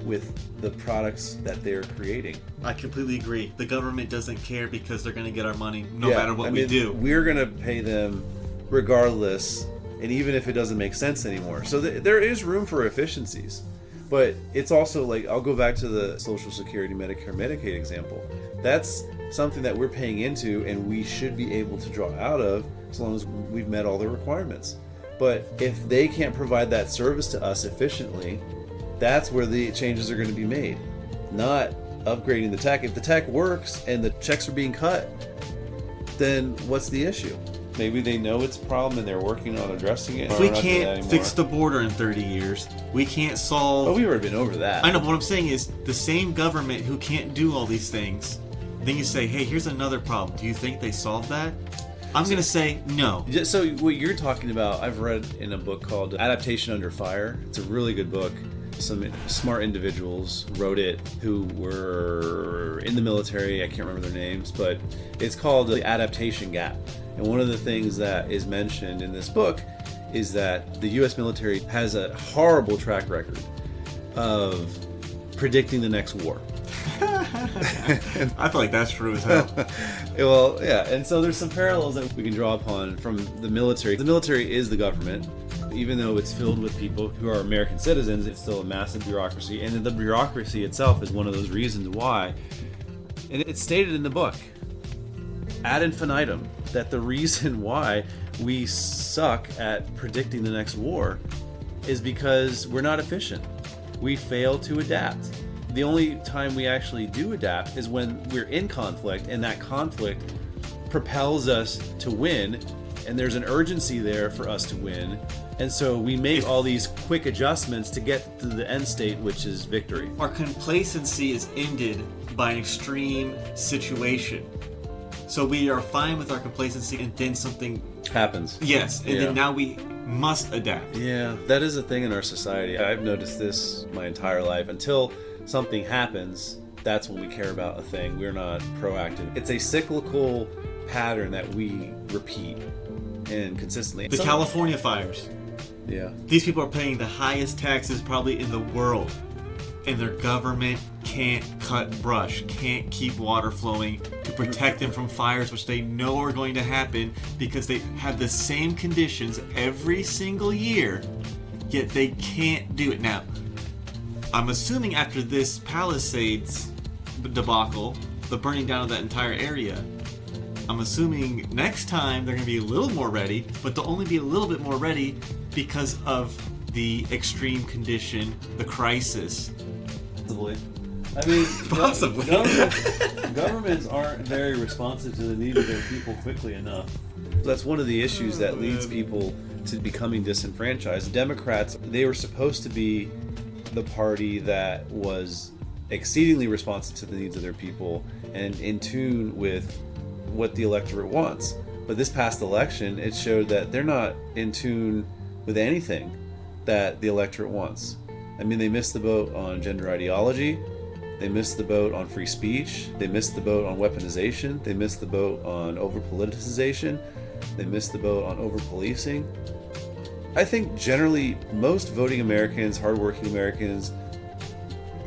with the products that they're creating. I completely agree. The government doesn't care because they're going to get our money no matter what we do. We're going to pay them regardless, and even if it doesn't make sense anymore. So there is room for efficiencies. But it's also like, I'll go back to the Social Security, Medicare, Medicaid example. That's something that we're paying into and we should be able to draw out of as long as we've met all the requirements. But if they can't provide that service to us efficiently, that's where the changes are going to be made, not upgrading the tech. If the tech works and the checks are being cut, then what's the issue? Maybe they know it's a problem and they're working on addressing it. If we can't fix the border in 30 years, we can't solve... Well, we've already been over that. I know, but what I'm saying is the same government who can't do all these things, then you say, hey, here's another problem. Do you think they solved that? I'm going to say no. So what you're talking about, I've read in a book called Adaptation Under Fire. It's a really good book. Some smart individuals wrote it who were in the military. I can't remember their names, but it's called The Adaptation Gap. And one of the things that is mentioned in this book is that the U.S. military has a horrible track record of predicting the next war. I feel like that's true as hell. Well, yeah, and so there's some parallels that we can draw upon from the military. The military is the government. Even though it's filled with people who are American citizens, it's still a massive bureaucracy. And the bureaucracy itself is one of those reasons why, and it's stated in the book, ad infinitum, that the reason why we suck at predicting the next war is because we're not efficient. We fail to adapt. The only time we actually do adapt is when we're in conflict, and that conflict propels us to win, and there's an urgency there for us to win. And so we make all these quick adjustments to get to the end state, which is victory. Our complacency is ended by an extreme situation. So we are fine with our complacency, and then something happens. Yes, and then now we must adapt. Yeah, that is a thing in our society. I've noticed this my entire life. Until something happens, that's when we care about a thing. We're not proactive. It's a cyclical pattern that we repeat and consistently. The California fires. Yeah. These people are paying the highest taxes probably in the world, and their government can't cut brush, can't keep water flowing to protect them from fires, which they know are going to happen because they have the same conditions every single year, yet they can't do it. Now, I'm assuming after this Palisades debacle, the burning down of that entire area, I'm assuming next time they're going to be a little more ready, but they'll only be a little bit more ready because of the extreme condition, the crisis. Possibly. I mean, possibly. Governments aren't very responsive to the needs of their people quickly enough. That's one of the issues that leads people to becoming disenfranchised. Democrats, they were supposed to be the party that was exceedingly responsive to the needs of their people and in tune with what the electorate wants. But this past election, it showed that they're not in tune with anything that the electorate wants. I mean, they missed the boat on gender ideology, they missed the boat on free speech, they missed the boat on weaponization, they missed the boat on over-politicization, they missed the boat on over-policing. I think generally most voting Americans, hardworking Americans,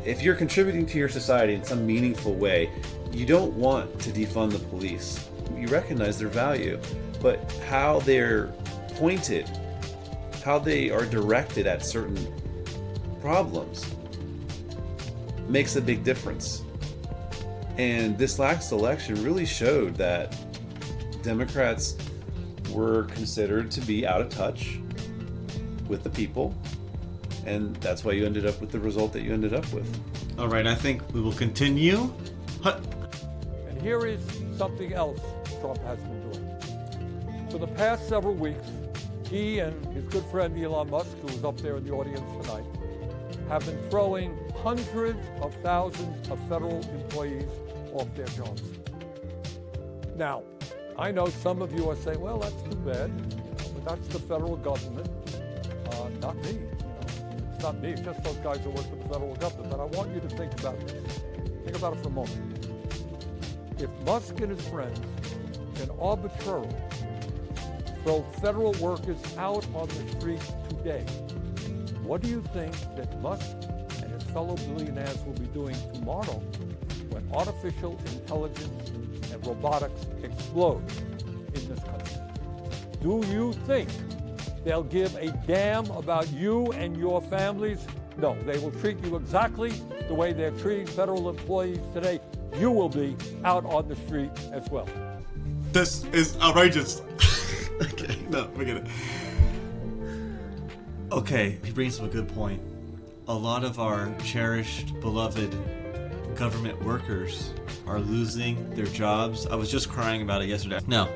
if you're contributing to your society in some meaningful way, you don't want to defund the police. You recognize their value, but how they're pointed, how they are directed at certain problems makes a big difference. And this last election really showed that Democrats were considered to be out of touch with the people, and that's why you ended up with the result that you ended up with. All right, I think we will continue. And here is something else Trump has been doing. For the past several weeks, he and his good friend Elon Musk, who is up there in the audience tonight, have been throwing hundreds of thousands of federal employees off their jobs. Now, I know some of you are saying, well, that's too bad, but that's the federal government, not me. It's not me, it's just those guys who work for the federal government. But I want you to think about this. Think about it for a moment. If Musk and his friends can arbitrarily throw federal workers out on the street today, what do you think that Musk and his fellow billionaires will be doing tomorrow when artificial intelligence and robotics explode in this country? Do you think they'll give a damn about you and your families? No, they will treat you exactly the way they're treating federal employees today. You will be out on the street as well. This is outrageous. Okay, no, forget it. Okay, he brings up a good point. A lot of our cherished, beloved government workers are losing their jobs. I was just crying about it yesterday. Now,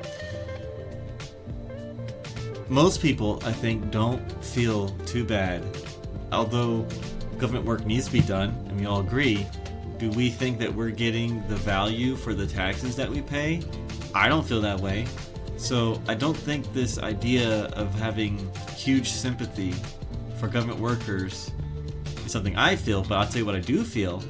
most people, I think, don't feel too bad. Although government work needs to be done, and we all agree, do we think that we're getting the value for the taxes that we pay? I don't feel that way. So I don't think this idea of having huge sympathy for government workers is something I feel, but I'll tell you what I do feel.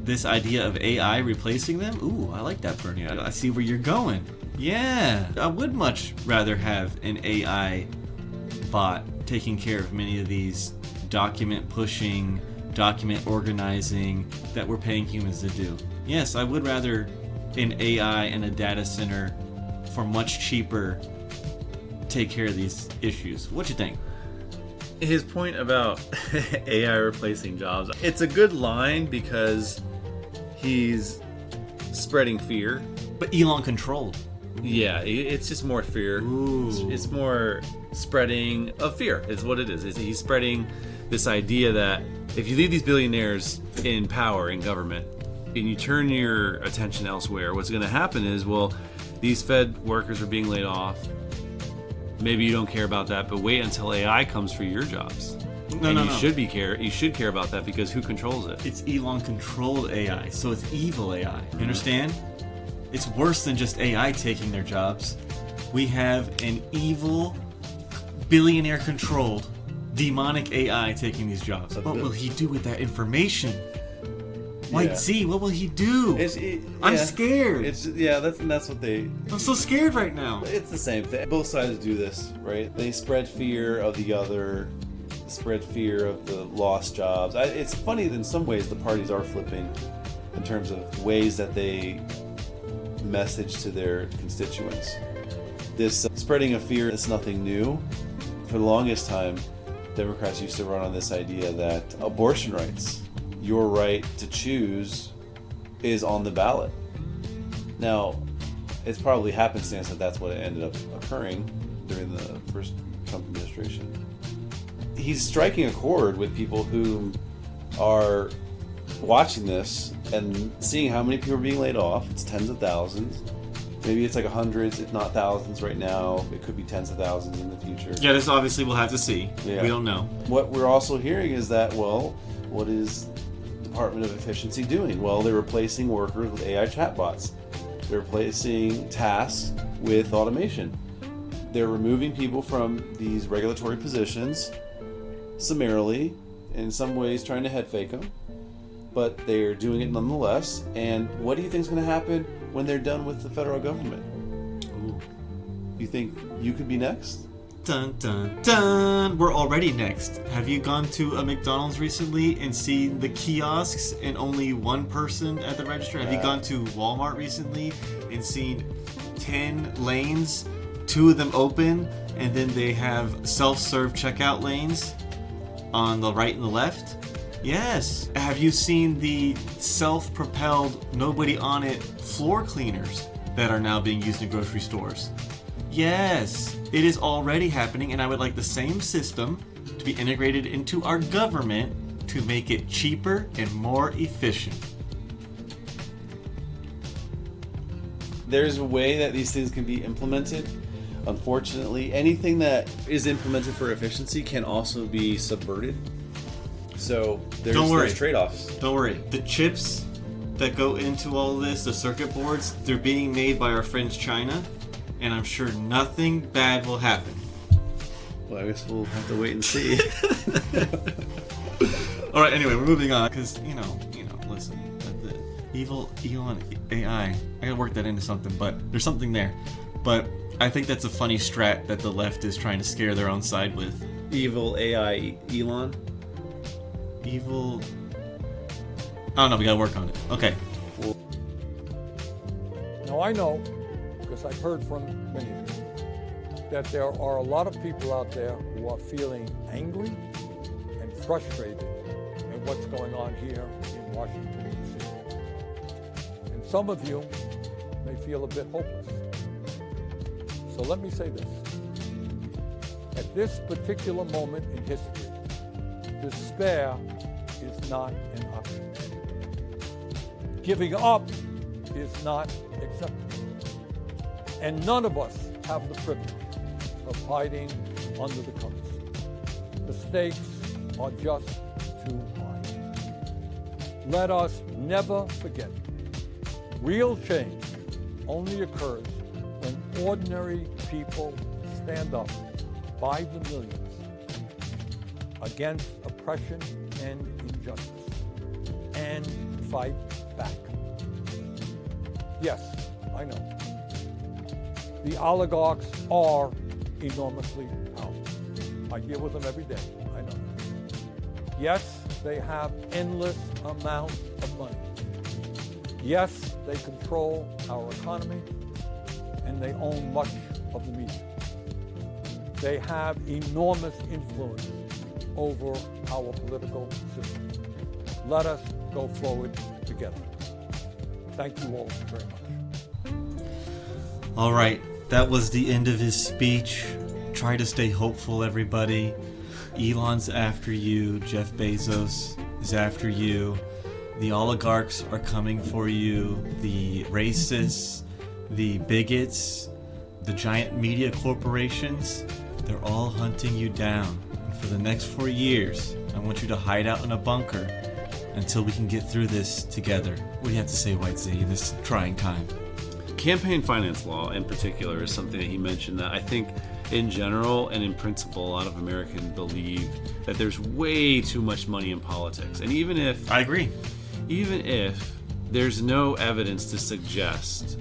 This idea of AI replacing them, ooh, I like that, Bernie. I see where you're going. Yeah, I would much rather have an AI bot taking care of many of these document pushing, document organizing that we're paying humans to do. Yes, I would rather an AI and a data center for much cheaper take care of these issues. What you think? His point about AI replacing jobs, it's a good line because he's spreading fear. But Elon controlled. Yeah, it's just more fear. Ooh. It's more spreading of fear is what it is. He's spreading this idea that if you leave these billionaires in power in government and you turn your attention elsewhere, what's going to happen is, well, these Fed workers are being laid off. Maybe you don't care about that, but wait until AI comes for your jobs. You should care about that because who controls it? It's Elon controlled AI, so it's evil AI. You understand? It's worse than just AI taking their jobs. We have an evil, billionaire controlled, demonic AI taking these jobs. What will he do with that information? White Z, what will he do? I'm scared. That's what they. I'm so scared right now. It's the same thing. Both sides do this, right? They spread fear of the other, spread fear of the lost jobs. It's funny that in some ways the parties are flipping in terms of ways that they message to their constituents. This spreading of fear is nothing new. For the longest time, Democrats used to run on this idea that abortion rights, your right to choose, is on the ballot. Now, it's probably happenstance that that's what ended up occurring during the first Trump administration. He's striking a chord with people who are watching this and seeing how many people are being laid off. It's tens of thousands. Maybe it's like hundreds, if not thousands right now. It could be tens of thousands in the future. Yeah, this obviously we'll have to see. Yeah. We don't know. What we're also hearing is that, well, what is Department of Efficiency doing? Well, they're replacing workers with AI chatbots. They're replacing tasks with automation. They're removing people from these regulatory positions summarily, in some ways trying to head fake them, but they're doing it nonetheless. And what do you think is going to happen when they're done with the federal government? Ooh. You think you could be next? Dun dun dun! We're already next. Have you gone to a McDonald's recently and seen the kiosks and only one person at the register? Have you gone to Walmart recently and seen 10 lanes, 2 of them open, and then they have self-serve checkout lanes on the right and the left? Yes. Have you seen the self-propelled, nobody on it floor cleaners that are now being used in grocery stores. Yes, it is already happening, and I would like the same system to be integrated into our government to make it cheaper and more efficient. There's a way that these things can be implemented. Unfortunately, anything that is implemented for efficiency can also be subverted. So there's trade-offs. Don't worry. The chips that go into all of this, the circuit boards, they're being made by our friends China, and I'm sure nothing bad will happen. Well, I guess we'll have to wait and see. All right. Anyway, we're moving on because listen, the evil Elon AI. I gotta work that into something, but there's something there. But I think that's a funny strat that the left is trying to scare their own side with. Evil AI Elon. Evil. I don't know. We gotta work on it. Okay. Now I know, because I've heard from many of you, that there are a lot of people out there who are feeling angry and frustrated at what's going on here in Washington, D.C. And some of you may feel a bit hopeless. So let me say this. At this particular moment in history, despair is not an option. Giving up is not acceptable. And none of us have the privilege of hiding under the covers. The stakes are just too high. Let us never forget, real change only occurs when ordinary people stand up by the millions against oppression and injustice and fight back. Yes, I know. The oligarchs are enormously powerful. I deal with them every day. I know that. Yes, they have endless amounts of money. Yes, they control our economy, and they own much of the media. They have enormous influence over our political system. Let us go forward together. Thank you all very much. All right. That was the end of his speech. Try to stay hopeful, everybody. Elon's after you. Jeff Bezos is after you. The oligarchs are coming for you. The racists, the bigots, the giant media corporations, they're all hunting you down. And for the next 4 years, I want you to hide out in a bunker until we can get through this together. What do you have to say, White Z, in this trying time? Campaign finance law in particular is something that he mentioned that I think in general and in principle a lot of Americans believe that there's way too much money in politics. And even if I agree. Even if there's no evidence to suggest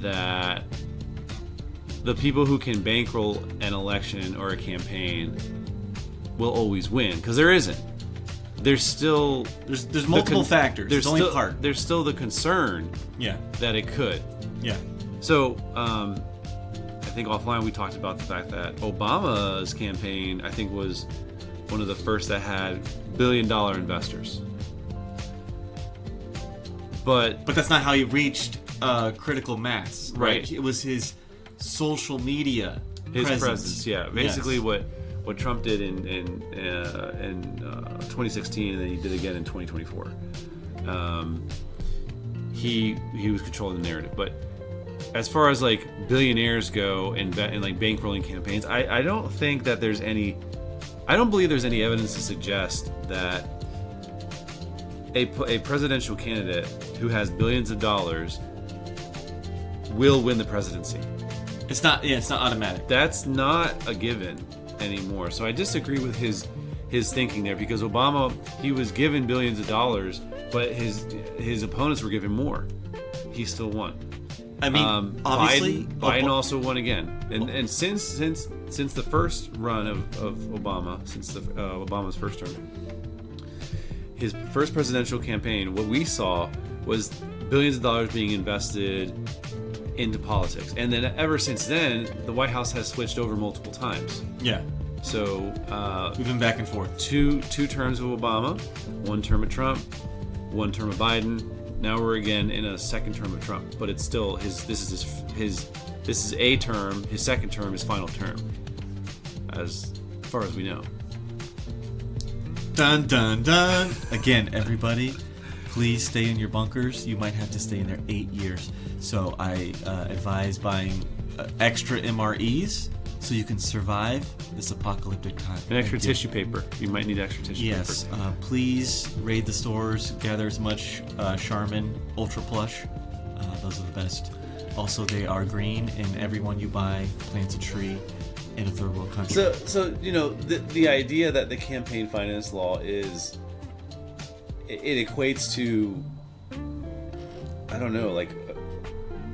that the people who can bankroll an election or a campaign will always win, because there isn't. There's still there's multiple factors. There's only part. There's still the concern that it could. Yeah. So I think offline we talked about the fact that Obama's campaign, I think, was one of the first that had billion-dollar investors. But that's not how he reached critical mass, right? It was his social media presence. Yeah. Basically, what Trump did in 2016, and then he did again in 2024. He was controlling the narrative. But as far as like billionaires go and like bankrolling campaigns, I don't think that there's any. I don't believe there's any evidence to suggest that a presidential candidate who has billions of dollars will win the presidency. It's not automatic. That's not a given anymore. So I disagree with his thinking there, because Obama, he was given billions of dollars, but his opponents were given more. He still won. I mean, obviously, Biden also won again. And since the first run of Obama, since Obama's first term, his first presidential campaign, what we saw was billions of dollars being invested into politics. And then ever since then, the White House has switched over multiple times. Yeah. So we've been back and forth. Two terms of Obama, one term of Trump, one term of Biden, Now we're again in a second term of Trump, but it's still his. This is a term. His second term, his final term, as far as we know. Dun dun dun. Again, everybody, please stay in your bunkers. You might have to stay in there 8 years. So I advise buying extra MREs so you can survive this apocalyptic time. And extra Thank you. tissue paper. You might need extra tissue Yes, paper. please raid the stores, gather as much Charmin Ultra Plush. Those are the best. Also, they are green, and everyone you buy plants a tree in a third world country. So you know, the idea that the campaign finance law is, it equates to, I don't know, like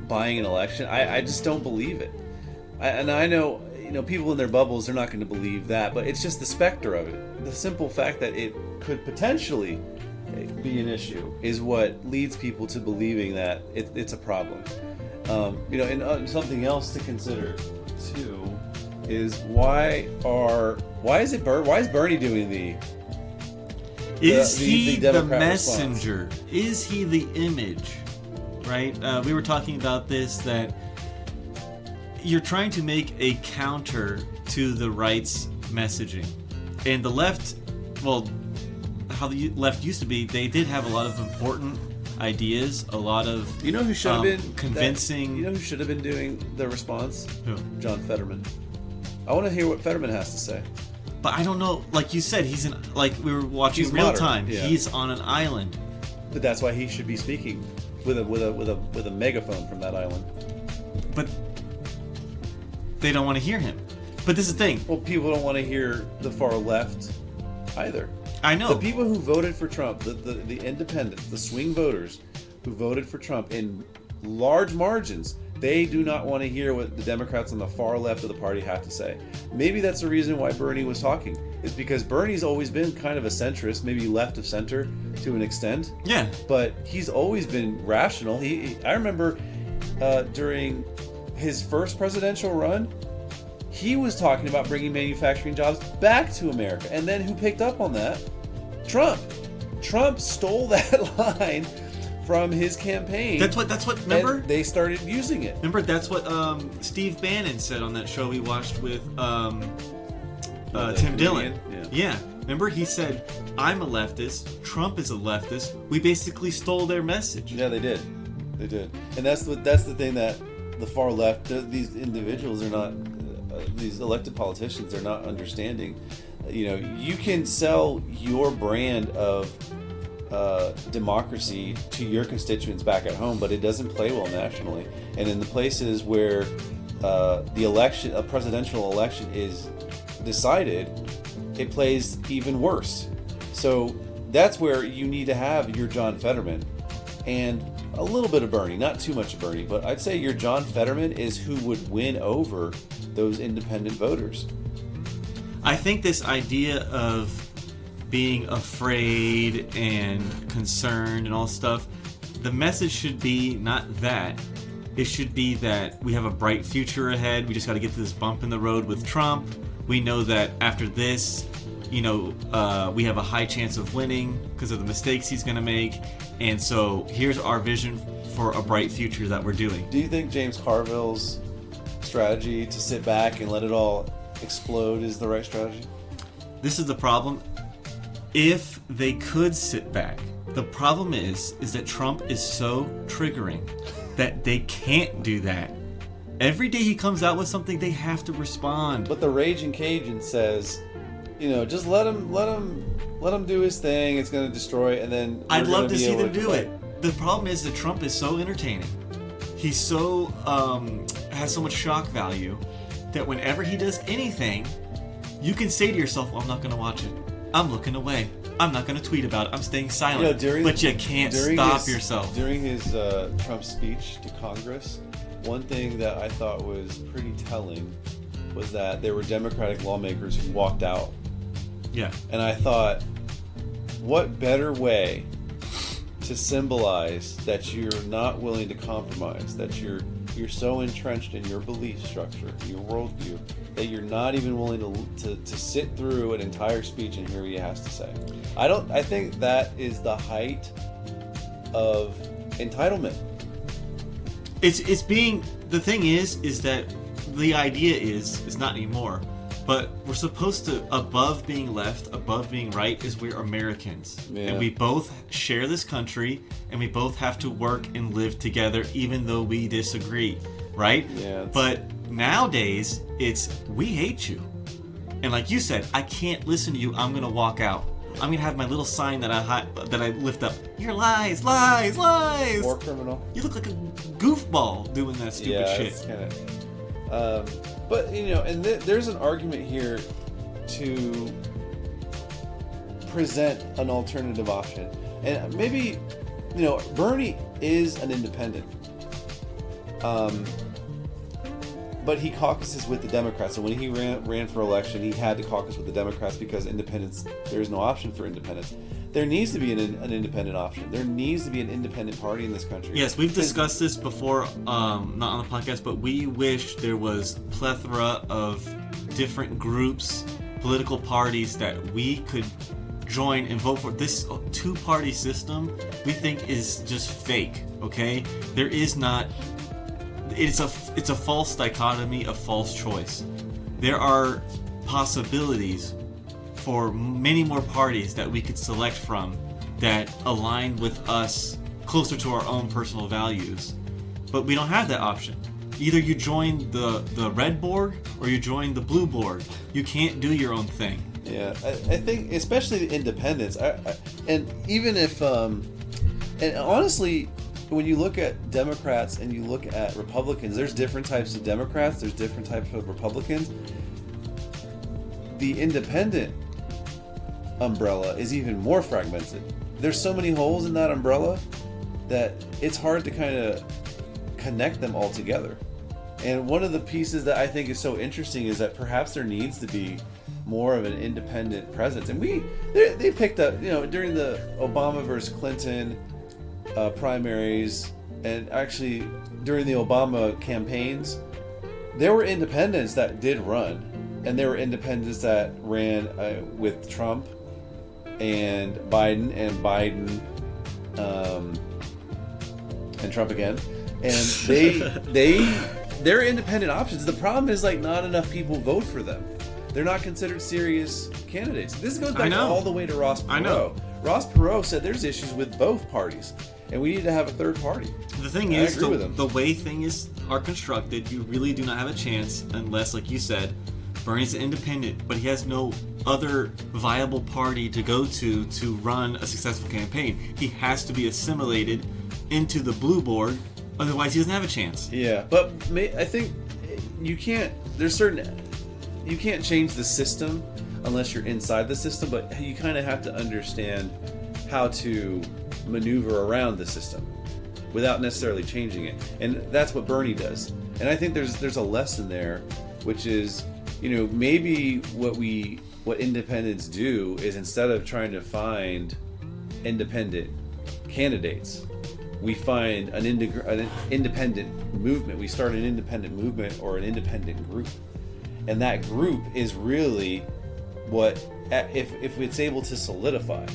buying an election. I just don't believe it. And I know, you know, people in their bubbles, they're not going to believe that, but it's just the specter of it. The simple fact that it could potentially be an issue is what leads people to believing that it's a problem. You know, and something else to consider too is why is Bernie doing the Democrat messenger? response? Is he the image? Right? We were talking about this, that you're trying to make a counter to the right's messaging. And the left, well, how the left used to be, they did have a lot of important ideas, a lot of You know who should have been convincing. You know who should have been doing the response? Who? John Fetterman. I want to hear what Fetterman has to say. But I don't know, like you said, he's in, like we were watching He's real moderate, time. yeah. He's on an island. But that's why he should be speaking with a megaphone from that island. But they don't want to hear him. But this is the thing. Well, people don't want to hear the far left either. I know. The people who voted for Trump, the independents, the swing voters who voted for Trump in large margins, they do not want to hear what the Democrats on the far left of the party have to say. Maybe that's the reason why Bernie was talking, is because Bernie's always been kind of a centrist, maybe left of center to an extent. Yeah. But he's always been rational. I remember during his first presidential run, he was talking about bringing manufacturing jobs back to America. And then who picked up on that? Trump. Trump stole that line from his campaign. That's what. Remember? And they started using it. Remember, that's what Steve Bannon said on that show we watched with Tim Dillon. Yeah. Remember, he said, "I'm a leftist. Trump is a leftist. We basically stole their message." Yeah, they did. They did. And that's the thing that the far left, these individuals are not, these elected politicians are not understanding. You know, you can sell your brand of democracy to your constituents back at home, but it doesn't play well nationally. And in the places where the election, a presidential election, is decided, it plays even worse. So that's where you need to have your John Fetterman and a little bit of Bernie, not too much of Bernie, but I'd say your John Fetterman is who would win over those independent voters. I think this idea of being afraid and concerned and all stuff, the message should be not that. It should be that we have a bright future ahead. We just got to get to this bump in the road with Trump. We know that after this, you know, we have a high chance of winning because of the mistakes he's going to make. And so here's our vision for a bright future that we're doing. Do you think James Carville's strategy to sit back and let it all explode is the right strategy? This is the problem. If they could sit back, the problem is that Trump is so triggering that they can't do that. Every day he comes out with something, they have to respond. But the Raging Cajun says, you know, just let him do his thing. It's going to destroy, and then I'd love to see them do it. The problem is that Trump is so entertaining. He's so has so much shock value that whenever he does anything, you can say to yourself, well, I'm not going to watch it. I'm looking away. I'm not going to tweet about it. I'm staying silent. You know, but you can't stop yourself. During his Trump speech to Congress, one thing that I thought was pretty telling was that there were Democratic lawmakers who walked out. Yeah. And I thought, what better way to symbolize that you're not willing to compromise, that you're so entrenched in your belief structure, your worldview, that you're not even willing to sit through an entire speech and hear what he has to say. I think that is the height of entitlement. It's being, the thing is that the idea is not anymore, but we're supposed to, above being left, above being right, is we're Americans. Yeah. And we both share this country, and we both have to work and live together even though we disagree, right? Yeah, but nowadays, it's, we hate you. And like you said, I can't listen to you, I'm gonna walk out. I'm gonna have my little sign that I lift up. You're lies, lies, lies. War criminal. You look like a goofball doing that stupid shit. It's kind of. But you know, and there's an argument here to present an alternative option, and maybe, you know, Bernie is an independent. But he caucuses with the Democrats. So when he ran for election, he had to caucus with the Democrats because independents, there is no option for independents. There needs to be an independent option. There needs to be an independent party in this country. Yes, we've discussed this before, not on the podcast, but we wish there was plethora of different groups, political parties that we could join and vote for. This two-party system, we think, is just fake, okay? There is not... It's a false dichotomy, a false choice. There are possibilities for many more parties that we could select from that align with us closer to our own personal values. But we don't have that option. Either you join the red board or you join the blue board. You can't do your own thing. Yeah, I think especially the independents, and even if, and honestly, when you look at Democrats and you look at Republicans, there's different types of Democrats, there's different types of Republicans. The independent umbrella is even more fragmented. There's so many holes in that umbrella that it's hard to kind of connect them all together. And one of the pieces that I think is so interesting is that perhaps there needs to be more of an independent presence. And they picked up, you know, during the Obama versus Clinton primaries, and actually during the Obama campaigns, there were independents that did run, and there were independents that ran with Trump and Biden and Trump again, and they're independent options. The problem is, like, not enough people vote for them. They're not considered serious candidates. This goes back all the way to Ross Perot. I know. Ross Perot said there's issues with both parties, and we need to have a third party. The thing is, the way things are constructed, you really do not have a chance unless, like you said, Bernie's an independent, but he has no other viable party to go to run a successful campaign. He has to be assimilated into the blue board, otherwise he doesn't have a chance. Yeah, but I think you can't. You can't change the system unless you're inside the system, but you kind of have to understand how to maneuver around the system without necessarily changing it. And that's what Bernie does. And I think there's a lesson there, which is, you know, maybe what independents do is, instead of trying to find independent candidates, we find an independent movement. We start an independent movement or an independent group. And that group is really what, if it's able to solidify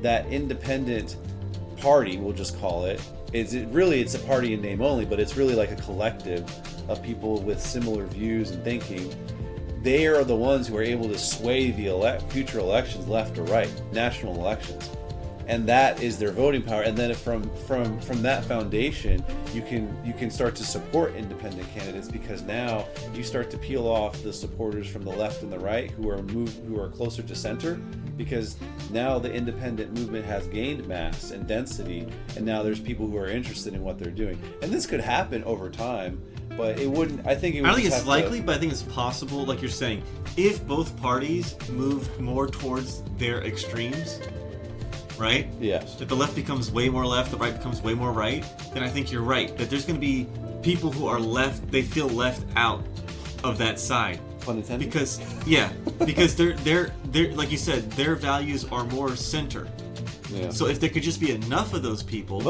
that independent party, we'll just call it, it's a party in name only, but it's really like a collective of people with similar views and thinking. They are the ones who are able to sway the future elections left or right, national elections. And that is their voting power. And then from that foundation, you can start to support independent candidates, because now you start to peel off the supporters from the left and the right who are closer to center, because now the independent movement has gained mass and density, and now there's people who are interested in what they're doing. And this could happen over time, but it wouldn't. I think it's likely, but I think it's possible. Like you're saying, if both parties move more towards their extremes, right? Yes. If the left becomes way more left, the right becomes way more right, then I think you're right. That there's going to be people who are left, they feel left out of that side. Pun intended? Because they're like you said, their values are more center. Yeah. So if there could just be enough of those people,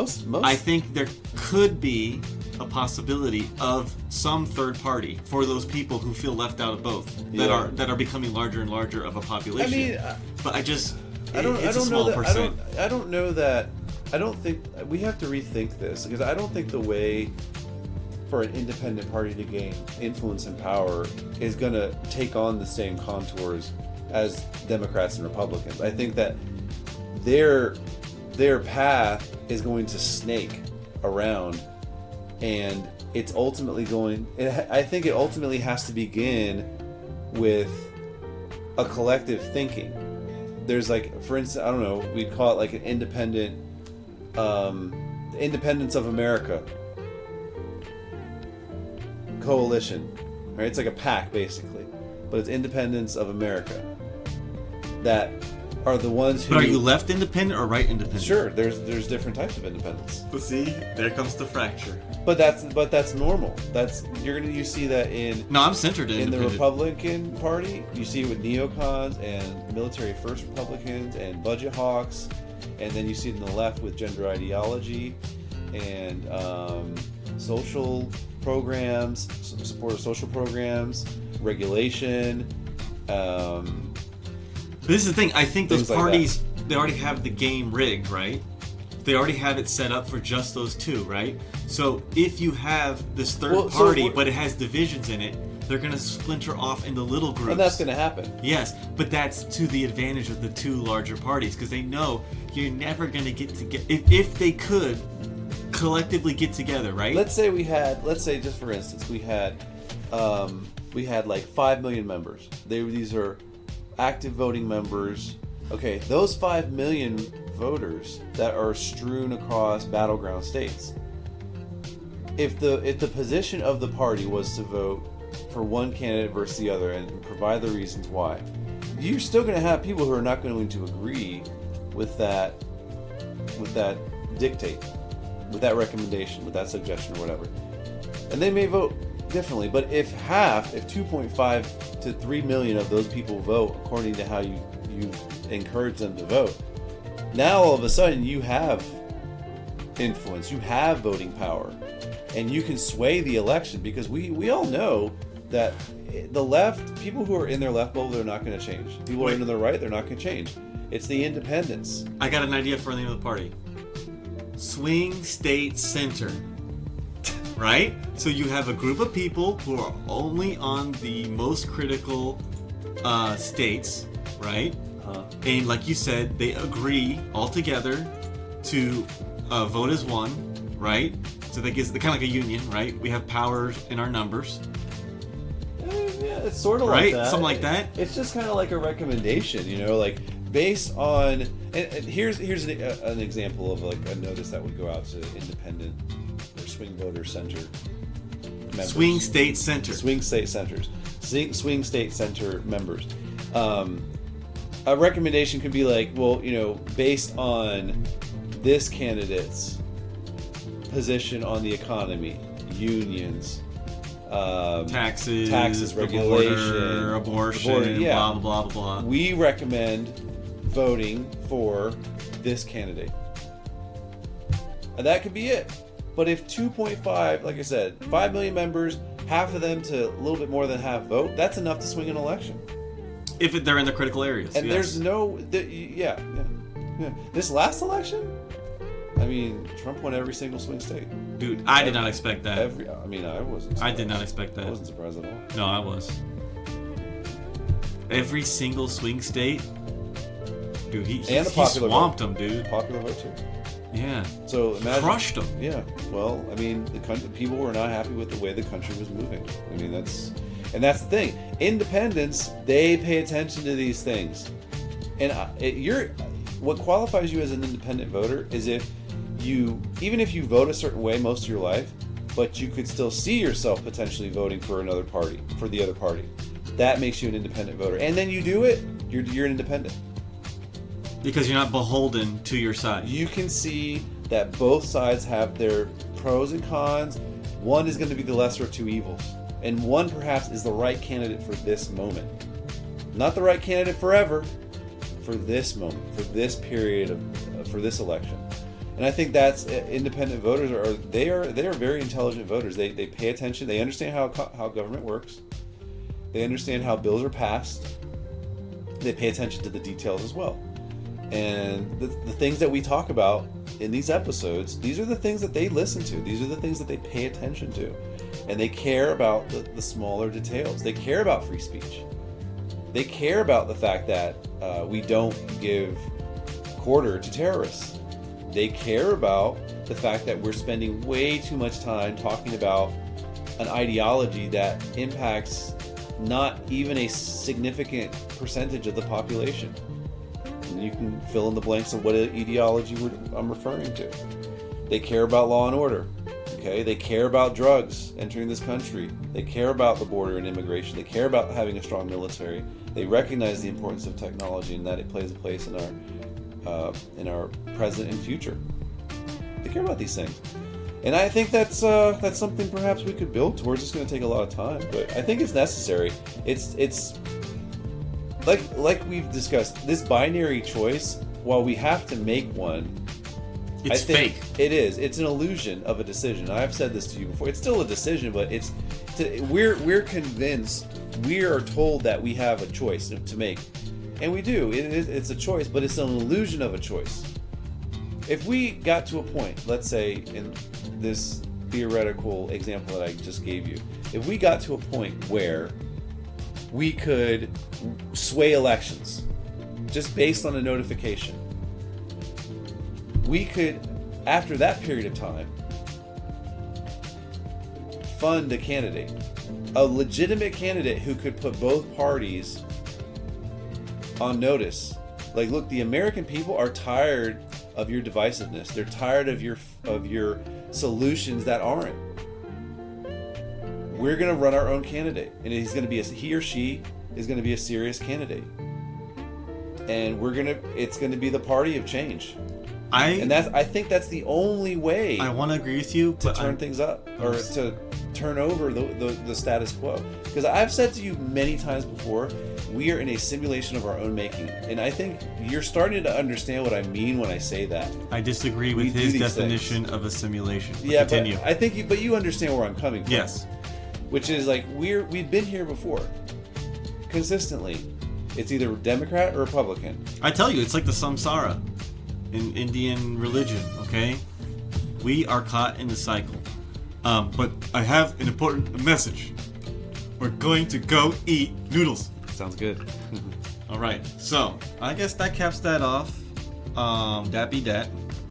I think there could be a possibility of some third party for those people who feel left out of both, that are becoming larger and larger of a population. I mean, but I don't know that I don't think we have to rethink this, because I don't think the way for an independent party to gain influence and power is going to take on the same contours as Democrats and Republicans. I think that their path is going to snake around, and it's ultimately I think it ultimately has to begin with a collective thinking. There's like, for instance, I don't know, we'd call it like an independence of America coalition, right? It's like a pack basically, but it's Independence of America that are the ones who. But are you left independent or right independent? Sure, there's different types of independence. But see, there comes the fracture. But that's normal. You see that in. No, I'm centered in the independent. Republican Party. You see it with neocons and military first Republicans and budget hawks, and then you see it in the left with gender ideology and social programs, support of social programs, regulation. This is the thing. I think those Things like parties, they already have the game rigged, right? They already have it set up for just those two, right? So if you have this third party, but it has divisions in it, they're going to splinter off into little groups. And that's going to happen. Yes, but that's to the advantage of the two larger parties, because they know you're never going to get together. If they could collectively get together, right? Let's say just for instance, we had like 5 million members. These are active voting members. Okay, those 5 million voters that are strewn across battleground states. If the position of the party was to vote for one candidate versus the other and provide the reasons why, you're still going to have people who are not going to agree with that dictate, with that recommendation, with that suggestion or whatever. And they may vote differently, but if 2.5 to 3 million of those people vote according to how you encourage them to vote, now all of a sudden you have influence, you have voting power, and you can sway the election, because we all know that the left, people who are in their left bubble, they're not going to change. People who are in their right, they're not going to change. It's the independents. I got an idea for the name of the party. Swing State Center. Right? So you have a group of people who are only on the most critical states, right? And like you said, they agree all together to vote as one, right? So that gives kind of like a union, right? We have power in our numbers. Yeah, it's sort of right? like that. Something like that. It's just kind of like a recommendation, like based on. And here's an example of like a notice that would go out to independent or swing voter center members. Swing State Center. Swing State Centers. Swing State Center members. A recommendation could be like, well, based on this candidate's position on the economy, unions, taxes, regulation, abortion, yeah. blah, blah, blah, blah. We recommend voting for this candidate. And that could be it. But if 2.5, like I said, 5 million members, half of them to a little bit more than half vote, that's enough to swing an election. If they're in the critical areas. And yes. there's no... Yeah. This last election, I mean, Trump won every single swing state. Dude, I did not expect that. I wasn't surprised. I did not expect that. I wasn't surprised at all. No, I was. Every single swing state, dude, he swamped them, dude. Popular vote too. Yeah. So imagine, crushed them. Yeah. Well, I mean, people were not happy with the way the country was moving. I mean, that's the thing. Independents, they pay attention to these things, and what qualifies you as an independent voter is even if you vote a certain way most of your life, but you could still see yourself potentially voting for the other party. That makes you an independent voter. And then you do it, you're an independent. Because you're not beholden to your side. You can see that both sides have their pros and cons. One is going to be the lesser of two evils. And one perhaps is the right candidate for this moment. Not the right candidate forever, for this moment, for this period for this election. And I think that's independent voters are very intelligent voters. They pay attention. They understand how government works. They understand how bills are passed. They pay attention to the details as well. And the things that we talk about in these episodes, these are the things that they listen to. These are the things that they pay attention to. And they care about the smaller details. They care about free speech. They care about the fact that we don't give quarter to terrorists. They care about the fact that we're spending way too much time talking about an ideology that impacts not even a significant percentage of the population. And you can fill in the blanks of what ideology I'm referring to. They care about law and order. Okay, they care about drugs entering this country. They care about the border and immigration. They care about having a strong military. They recognize the importance of technology and that it plays a place in our present and future. They care about these things, and I think that's something perhaps we could build towards. It's going to take a lot of time, but I think it's necessary. It's like we've discussed, this binary choice. While we have to make one, It's fake. It is. It's an illusion of a decision. I've said this to you before. It's still a decision, but we're convinced. We are told that we have a choice to make, and we do. It's a choice, but it's an illusion of a choice. If we got to a point, let's say in this theoretical example that I just gave you, if we got to a point where we could sway elections just based on a notification, we could, after that period of time, fund a candidate, a legitimate candidate who could put both parties on notice. Like, look, the American people are tired of your divisiveness. They're tired of your solutions that aren't. We're going to run our own candidate, and he or she is going to be a serious candidate, and it's going to be the party of change. I think that's the only way. I want to agree with you, to turn things up, or to turn over the status quo. Because I've said to you many times before, we are in a simulation of our own making, and I think you're starting to understand what I mean when I say that. I disagree with his definition of a simulation. Yeah, continue. But I think you understand where I'm coming from. Yes. Which is like we've been here before. Consistently, it's either Democrat or Republican. I tell you, it's like the samsara in Indian religion, okay? We are caught in the cycle. But I have an important message. We're going to go eat noodles. Sounds good. All right, so I guess that caps that off. That be that.